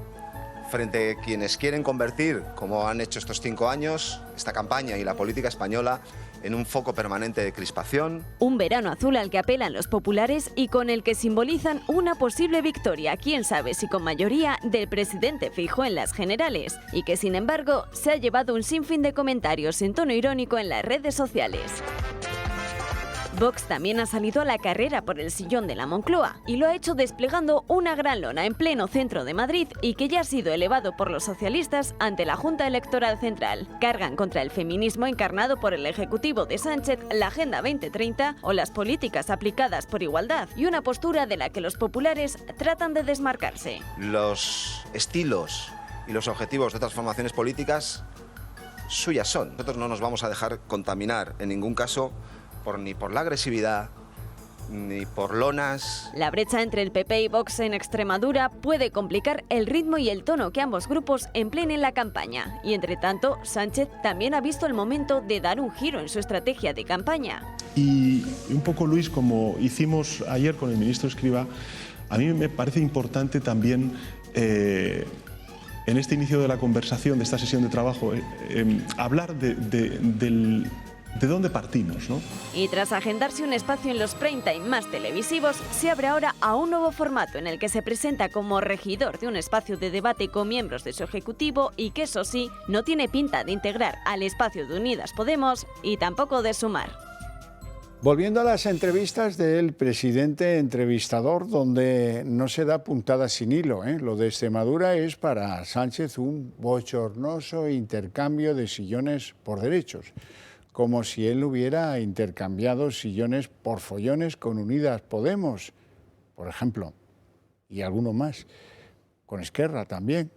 frente a quienes quieren convertir, como han hecho estos 5 años, esta campaña y la política española en un foco permanente de crispación. Un verano azul al que apelan los populares y con el que simbolizan una posible victoria, quién sabe si con mayoría, del presidente Feijóo en las generales, y que sin embargo se ha llevado un sinfín de comentarios en tono irónico en las redes sociales. Vox también ha salido a la carrera por el sillón de la Moncloa y lo ha hecho desplegando una gran lona en pleno centro de Madrid y que ya ha sido elevado por los socialistas ante la Junta Electoral Central. Cargan contra el feminismo encarnado por el Ejecutivo de Sánchez, la Agenda 2030 o las políticas aplicadas por igualdad y una postura de la que los populares tratan de desmarcarse. Los estilos y los objetivos de otras formaciones políticas suyas son. Nosotros no nos vamos a dejar contaminar en ningún caso ni por la agresividad, ni por lonas. La brecha entre el PP y Vox en Extremadura puede complicar el ritmo y el tono que ambos grupos empleen en la campaña. Y entre tanto, Sánchez también ha visto el momento de dar un giro en su estrategia de campaña. Y un poco, Luis, como hicimos ayer con el ministro Escrivá, a mí me parece importante también en este inicio de la conversación, de esta sesión de trabajo, hablar de dónde partimos, ¿no? Y tras agendarse un espacio en los prime time más televisivos, se abre ahora a un nuevo formato en el que se presenta como regidor de un espacio de debate con miembros de su ejecutivo y que, eso sí, no tiene pinta de integrar al espacio de Unidas Podemos y tampoco de Sumar. Volviendo a las entrevistas del presidente entrevistador, donde no se da puntada sin hilo, ¿eh? Lo de Extremadura es para Sánchez un bochornoso intercambio de sillones por derechos, como si él hubiera intercambiado sillones por follones con Unidas Podemos, por ejemplo, y alguno más, con Esquerra también.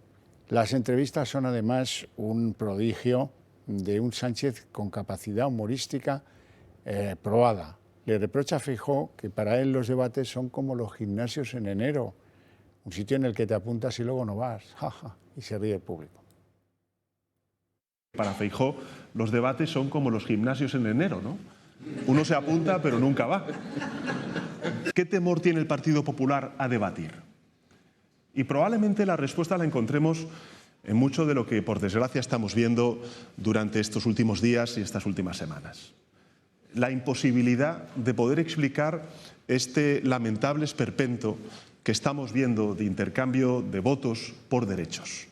Las entrevistas son además un prodigio de un Sánchez con capacidad humorística probada. Le reprocha a Feijóo que para él los debates son como los gimnasios en enero, un sitio en el que te apuntas y luego no vas, jaja, y se ríe el público. Para Feijóo, los debates son como los gimnasios en enero, ¿no? Uno se apunta, pero nunca va. ¿Qué temor tiene el Partido Popular a debatir? Y probablemente la respuesta la encontremos en mucho de lo que, por desgracia, estamos viendo durante estos últimos días y estas últimas semanas. La imposibilidad de poder explicar este lamentable esperpento que estamos viendo de intercambio de votos por derechos.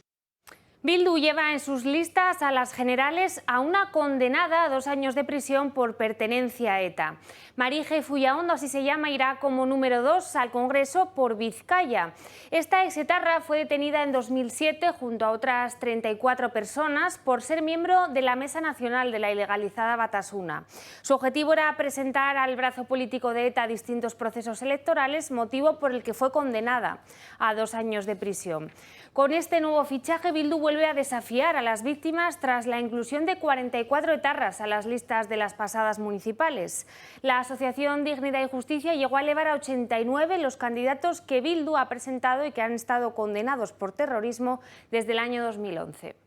Bildu lleva en sus listas a las generales a una condenada a 2 años de prisión por pertenencia a ETA. Marije Fullaondo, así se llama, irá como número 2 al Congreso por Vizcaya. Esta exetarra fue detenida en 2007 junto a otras 34 personas por ser miembro de la Mesa Nacional de la ilegalizada Batasuna. Su objetivo era presentar al brazo político de ETA distintos procesos electorales, motivo por el que fue condenada a 2 años de prisión. Con este nuevo fichaje, Bildu vuelve a desafiar a las víctimas tras la inclusión de 44 etarras a las listas de las pasadas municipales. La Asociación Dignidad y Justicia llegó a elevar a 89 los candidatos que Bildu ha presentado y que han estado condenados por terrorismo desde el año 2011.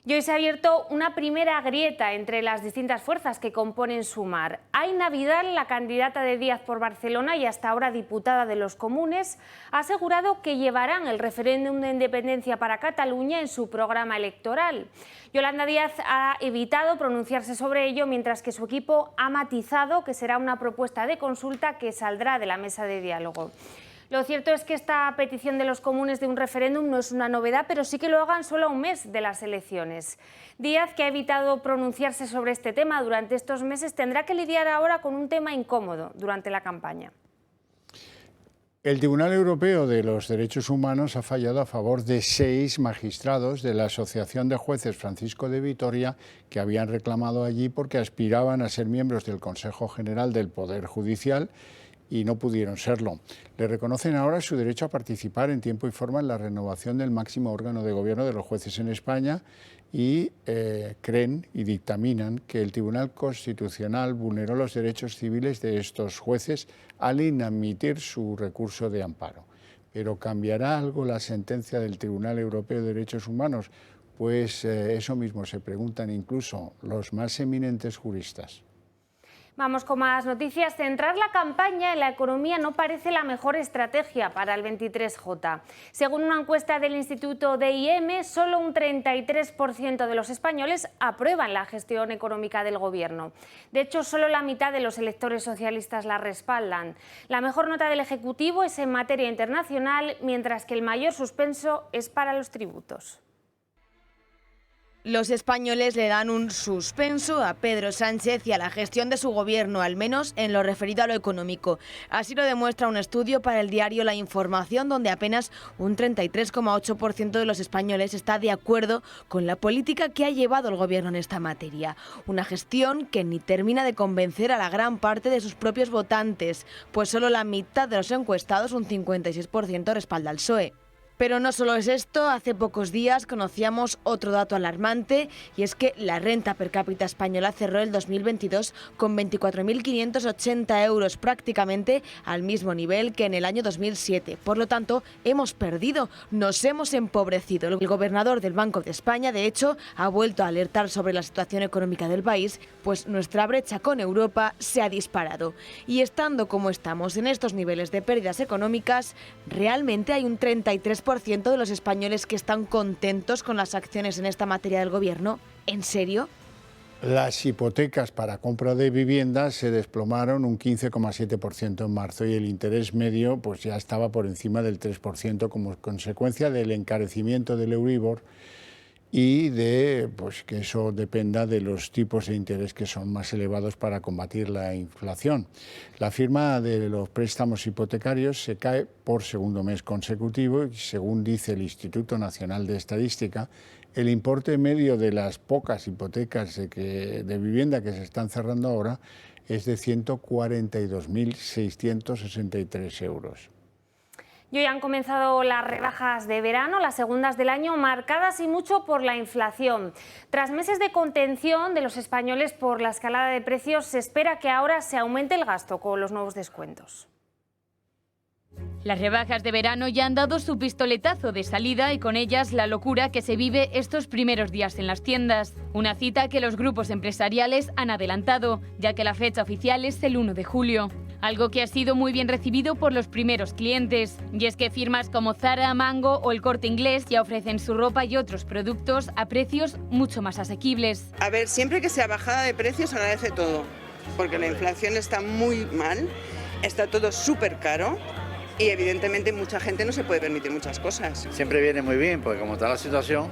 Y hoy se ha abierto una primera grieta entre las distintas fuerzas que componen Sumar. Aina Vidal, la candidata de Díaz por Barcelona y hasta ahora diputada de los Comunes, ha asegurado que llevarán el referéndum de independencia para Cataluña en su programa electoral. Yolanda Díaz ha evitado pronunciarse sobre ello, mientras que su equipo ha matizado que será una propuesta de consulta que saldrá de la mesa de diálogo. Lo cierto es que esta petición de los comunes de un referéndum no es una novedad, pero sí que lo hagan solo a un mes de las elecciones. Díaz, que ha evitado pronunciarse sobre este tema durante estos meses, tendrá que lidiar ahora con un tema incómodo durante la campaña. El Tribunal Europeo de los Derechos Humanos ha fallado a favor de 6 magistrados de la Asociación de Jueces Francisco de Vitoria que habían reclamado allí porque aspiraban a ser miembros del Consejo General del Poder Judicial y no pudieron serlo. Le reconocen ahora su derecho a participar en tiempo y forma en la renovación del máximo órgano de gobierno de los jueces en España y creen y dictaminan que el Tribunal Constitucional vulneró los derechos civiles de estos jueces al inadmitir su recurso de amparo. ¿Pero cambiará algo la sentencia del Tribunal Europeo de Derechos Humanos? Pues eso mismo se preguntan incluso los más eminentes juristas. Vamos con más noticias. Centrar la campaña en la economía no parece la mejor estrategia para el 23J. Según una encuesta del Instituto DIM, solo un 33% de los españoles aprueban la gestión económica del gobierno. De hecho, solo la mitad de los electores socialistas la respaldan. La mejor nota del Ejecutivo es en materia internacional, mientras que el mayor suspenso es para los tributos. Los españoles le dan un suspenso a Pedro Sánchez y a la gestión de su gobierno, al menos en lo referido a lo económico. Así lo demuestra un estudio para el diario La Información, donde apenas un 33,8% de los españoles está de acuerdo con la política que ha llevado el gobierno en esta materia. Una gestión que ni termina de convencer a la gran parte de sus propios votantes, pues solo la mitad de los encuestados, un 56%, respalda al PSOE. Pero no solo es esto, hace pocos días conocíamos otro dato alarmante y es que la renta per cápita española cerró el 2022 con 24.580 euros, prácticamente al mismo nivel que en el año 2007. Por lo tanto, hemos perdido, nos hemos empobrecido. El gobernador del Banco de España, de hecho, ha vuelto a alertar sobre la situación económica del país, pues nuestra brecha con Europa se ha disparado. Y estando como estamos en estos niveles de pérdidas económicas, realmente hay un 33% de los españoles que están contentos con las acciones en esta materia del gobierno. ¿En serio? Las hipotecas para compra de viviendas se desplomaron un 15,7% en marzo y el interés medio pues ya estaba por encima del 3% como consecuencia del encarecimiento del Euribor y de que eso dependa de los tipos de interés que son más elevados para combatir la inflación. La firma de los préstamos hipotecarios se cae por segundo mes consecutivo y, según dice el Instituto Nacional de Estadística, el importe medio de las pocas hipotecas de vivienda que se están cerrando ahora es de 142.663 euros. Y hoy han comenzado las rebajas de verano, las segundas del año, marcadas y mucho por la inflación. Tras meses de contención de los españoles por la escalada de precios, se espera que ahora se aumente el gasto con los nuevos descuentos. Las rebajas de verano ya han dado su pistoletazo de salida y con ellas la locura que se vive estos primeros días en las tiendas. Una cita que los grupos empresariales han adelantado, ya que la fecha oficial es el 1 de julio. Algo que ha sido muy bien recibido por los primeros clientes. Y es que firmas como Zara, Mango o El Corte Inglés ya ofrecen su ropa y otros productos a precios mucho más asequibles. A ver, siempre que sea bajada de precios agradece todo, porque la inflación está muy mal, está todo súper caro. y evidentemente mucha gente no se puede permitir muchas cosas. Siempre viene muy bien, porque como está la situación,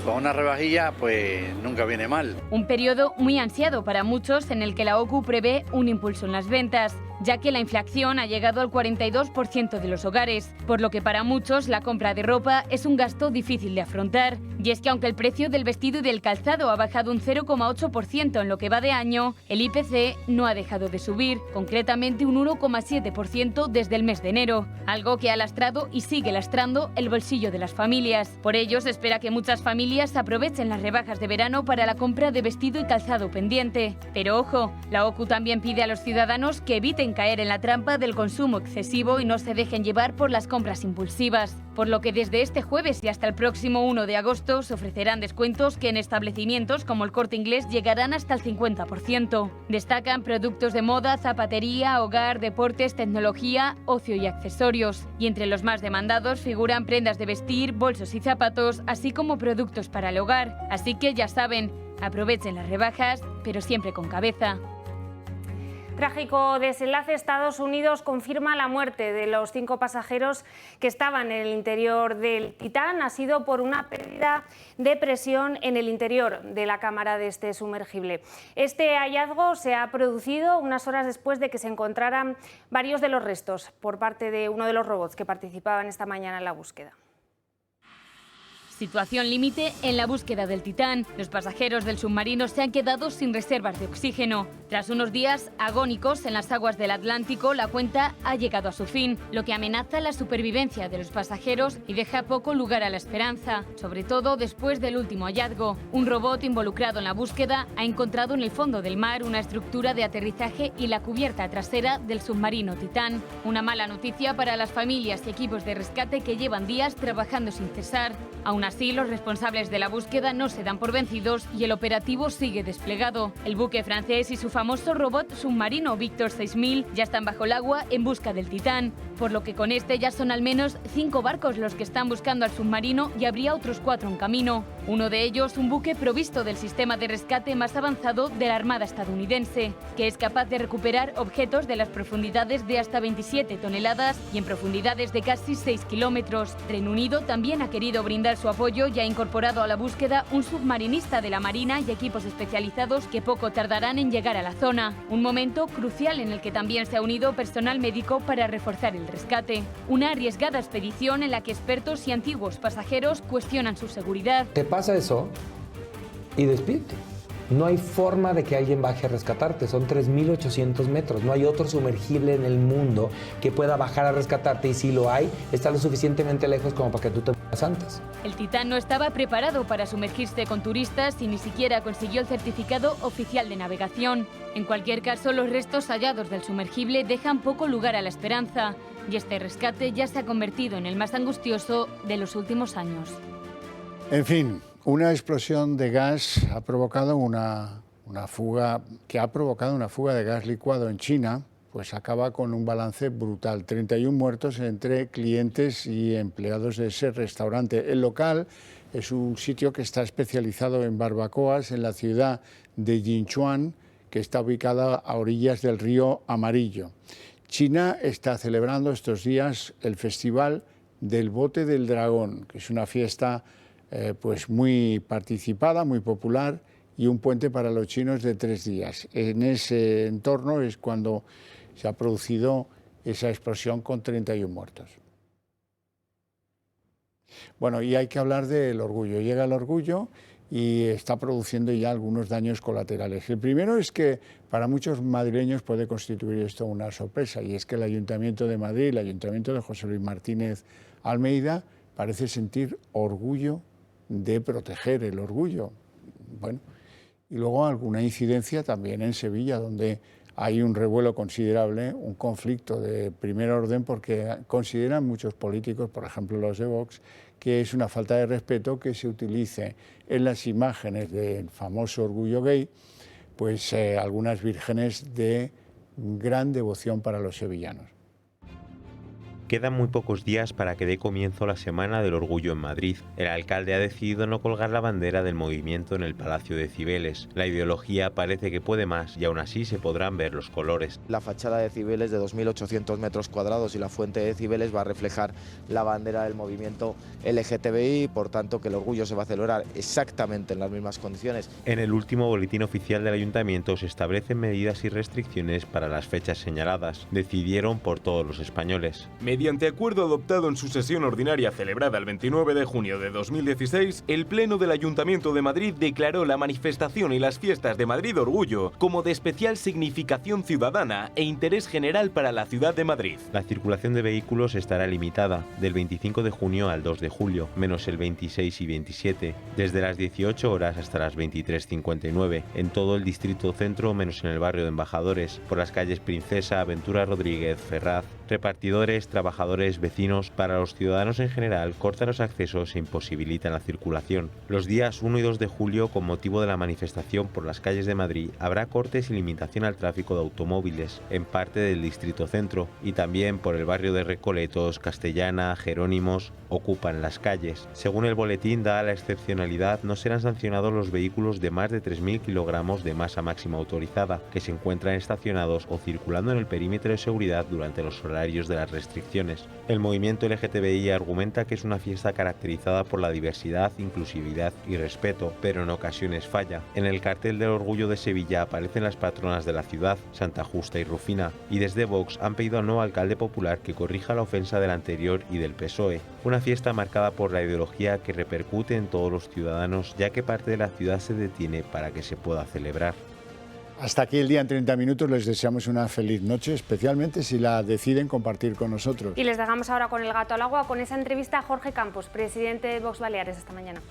con una rebajilla, pues nunca viene mal. Un periodo muy ansiado para muchos en el que la OCU prevé un impulso en las ventas, ya que la inflación ha llegado al 42% de los hogares, por lo que para muchos la compra de ropa es un gasto difícil de afrontar. Y es que aunque el precio del vestido y del calzado ha bajado un 0,8% en lo que va de año, el IPC no ha dejado de subir, concretamente un 1,7% desde el mes de enero, algo que ha lastrado y sigue lastrando el bolsillo de las familias. Por ello, se espera que muchas familias aprovechen las rebajas de verano para la compra de vestido y calzado pendiente. Pero ojo, la OCU también pide a los ciudadanos que eviten caer en la trampa del consumo excesivo y no se dejen llevar por las compras impulsivas, por lo que desde este jueves y hasta el próximo 1 de agosto se ofrecerán descuentos que en establecimientos como el Corte Inglés llegarán hasta el 50%. Destacan productos de moda, zapatería, hogar, deportes, tecnología, ocio y accesorios. Y entre los más demandados figuran prendas de vestir, bolsos y zapatos, así como productos para el hogar. Así que ya saben, aprovechen las rebajas, pero siempre con cabeza. Trágico desenlace. Estados Unidos confirma la muerte de los 5 pasajeros que estaban en el interior del Titán. Ha sido por una pérdida de presión en el interior de la cámara de este sumergible. Este hallazgo se ha producido unas horas después de que se encontraran varios de los restos por parte de uno de los robots que participaban esta mañana en la búsqueda. Situación límite en la búsqueda del Titán. Los pasajeros del submarino se han quedado sin reservas de oxígeno. Tras unos días agónicos en las aguas del Atlántico, la cuenta ha llegado a su fin, lo que amenaza la supervivencia de los pasajeros y deja poco lugar a la esperanza, sobre todo después del último hallazgo. Un robot involucrado en la búsqueda ha encontrado en el fondo del mar una estructura de aterrizaje y la cubierta trasera del submarino Titán. Una mala noticia para las familias y equipos de rescate que llevan días trabajando sin cesar. Aún así, los responsables de la búsqueda no se dan por vencidos y el operativo sigue desplegado. El buque francés y su famoso robot submarino Victor 6000 ya están bajo el agua en busca del Titán, por lo que con este ya son al menos 5 barcos los que están buscando al submarino y habría otros 4 en camino. Uno de ellos, un buque provisto del sistema de rescate más avanzado de la Armada estadounidense, que es capaz de recuperar objetos de las profundidades de hasta 27 toneladas y en profundidades de casi 6 kilómetros. Reino Unido también ha querido brindar su apoyo y ha incorporado a la búsqueda un submarinista de la Marina y equipos especializados que poco tardarán en llegar a la zona. Un momento crucial en el que también se ha unido personal médico para reforzar el rescate. Una arriesgada expedición en la que expertos y antiguos pasajeros cuestionan su seguridad. Te pasa eso y despídete. No hay forma de que alguien baje a rescatarte, son 3.800 metros, no hay otro sumergible en el mundo que pueda bajar a rescatarte y si lo hay, está lo suficientemente lejos como para que tú te mueras antes. El Titán no estaba preparado para sumergirse con turistas y ni siquiera consiguió el certificado oficial de navegación. En cualquier caso, los restos hallados del sumergible dejan poco lugar a la esperanza y este rescate ya se ha convertido en el más angustioso de los últimos años. En fin, una explosión de gas ha provocado una fuga de gas licuado en China, pues acaba con un balance brutal, 31 muertos entre clientes y empleados de ese restaurante. El local es un sitio que está especializado en barbacoas en la ciudad de Jinchuan, que está ubicada a orillas del río Amarillo. China está celebrando estos días el Festival del Bote del Dragón, que es una fiesta pues muy participada, muy popular y un puente para los chinos de 3 días. En ese entorno es cuando se ha producido esa explosión con 31 muertos. Bueno, y hay que hablar del orgullo. Llega el orgullo y está produciendo ya algunos daños colaterales. El primero es que para muchos madrileños puede constituir esto una sorpresa, y es que el Ayuntamiento de Madrid, el Ayuntamiento de José Luis Martínez Almeida, parece sentir orgullo de proteger el orgullo. Bueno, y luego alguna incidencia también en Sevilla, donde hay un revuelo considerable, un conflicto de primer orden, porque consideran muchos políticos, por ejemplo los de Vox, que es una falta de respeto que se utilice en las imágenes del famoso orgullo gay, pues algunas vírgenes de gran devoción para los sevillanos. Quedan muy pocos días para que dé comienzo la Semana del Orgullo en Madrid. El alcalde ha decidido no colgar la bandera del movimiento en el Palacio de Cibeles. La ideología parece que puede más y aún así se podrán ver los colores. La fachada de Cibeles de 2.800 metros cuadrados y la fuente de Cibeles va a reflejar la bandera del movimiento LGTBI, por tanto que el orgullo se va a celebrar exactamente en las mismas condiciones. En el último boletín oficial del ayuntamiento se establecen medidas y restricciones para las fechas señaladas. Decidieron por todos los españoles. Mediante acuerdo adoptado en su sesión ordinaria celebrada el 29 de junio de 2016, el Pleno del Ayuntamiento de Madrid declaró la manifestación y las fiestas de Madrid Orgullo como de especial significación ciudadana e interés general para la ciudad de Madrid. La circulación de vehículos estará limitada del 25 de junio al 2 de julio, menos el 26 y 27, desde las 18 horas hasta las 23:59, en todo el distrito centro menos en el barrio de Embajadores, por las calles Princesa, Aventura Rodríguez, Ferraz. Repartidores, trabajadores, vecinos, para los ciudadanos en general, cortan los accesos e imposibilitan la circulación. Los días 1 y 2 de julio, con motivo de la manifestación por las calles de Madrid, habrá cortes y limitación al tráfico de automóviles, en parte del distrito centro, y también por el barrio de Recoletos, Castellana, Jerónimos, ocupan las calles. Según el boletín, dada la excepcionalidad, no serán sancionados los vehículos de más de 3.000 kilogramos de masa máxima autorizada, que se encuentran estacionados o circulando en el perímetro de seguridad durante los horarios de las restricciones. El movimiento LGTBI argumenta que es una fiesta caracterizada por la diversidad, inclusividad y respeto, pero en ocasiones falla. En el cartel del Orgullo de Sevilla aparecen las patronas de la ciudad, Santa Justa y Rufina, y desde Vox han pedido al nuevo alcalde popular que corrija la ofensa del anterior y del PSOE. Una fiesta marcada por la ideología que repercute en todos los ciudadanos, ya que parte de la ciudad se detiene para que se pueda celebrar. Hasta aquí el día en 30 minutos. Les deseamos una feliz noche, especialmente si la deciden compartir con nosotros. Y les dejamos ahora con el gato al agua, con esa entrevista a Jorge Campos, presidente de Vox Baleares, esta mañana.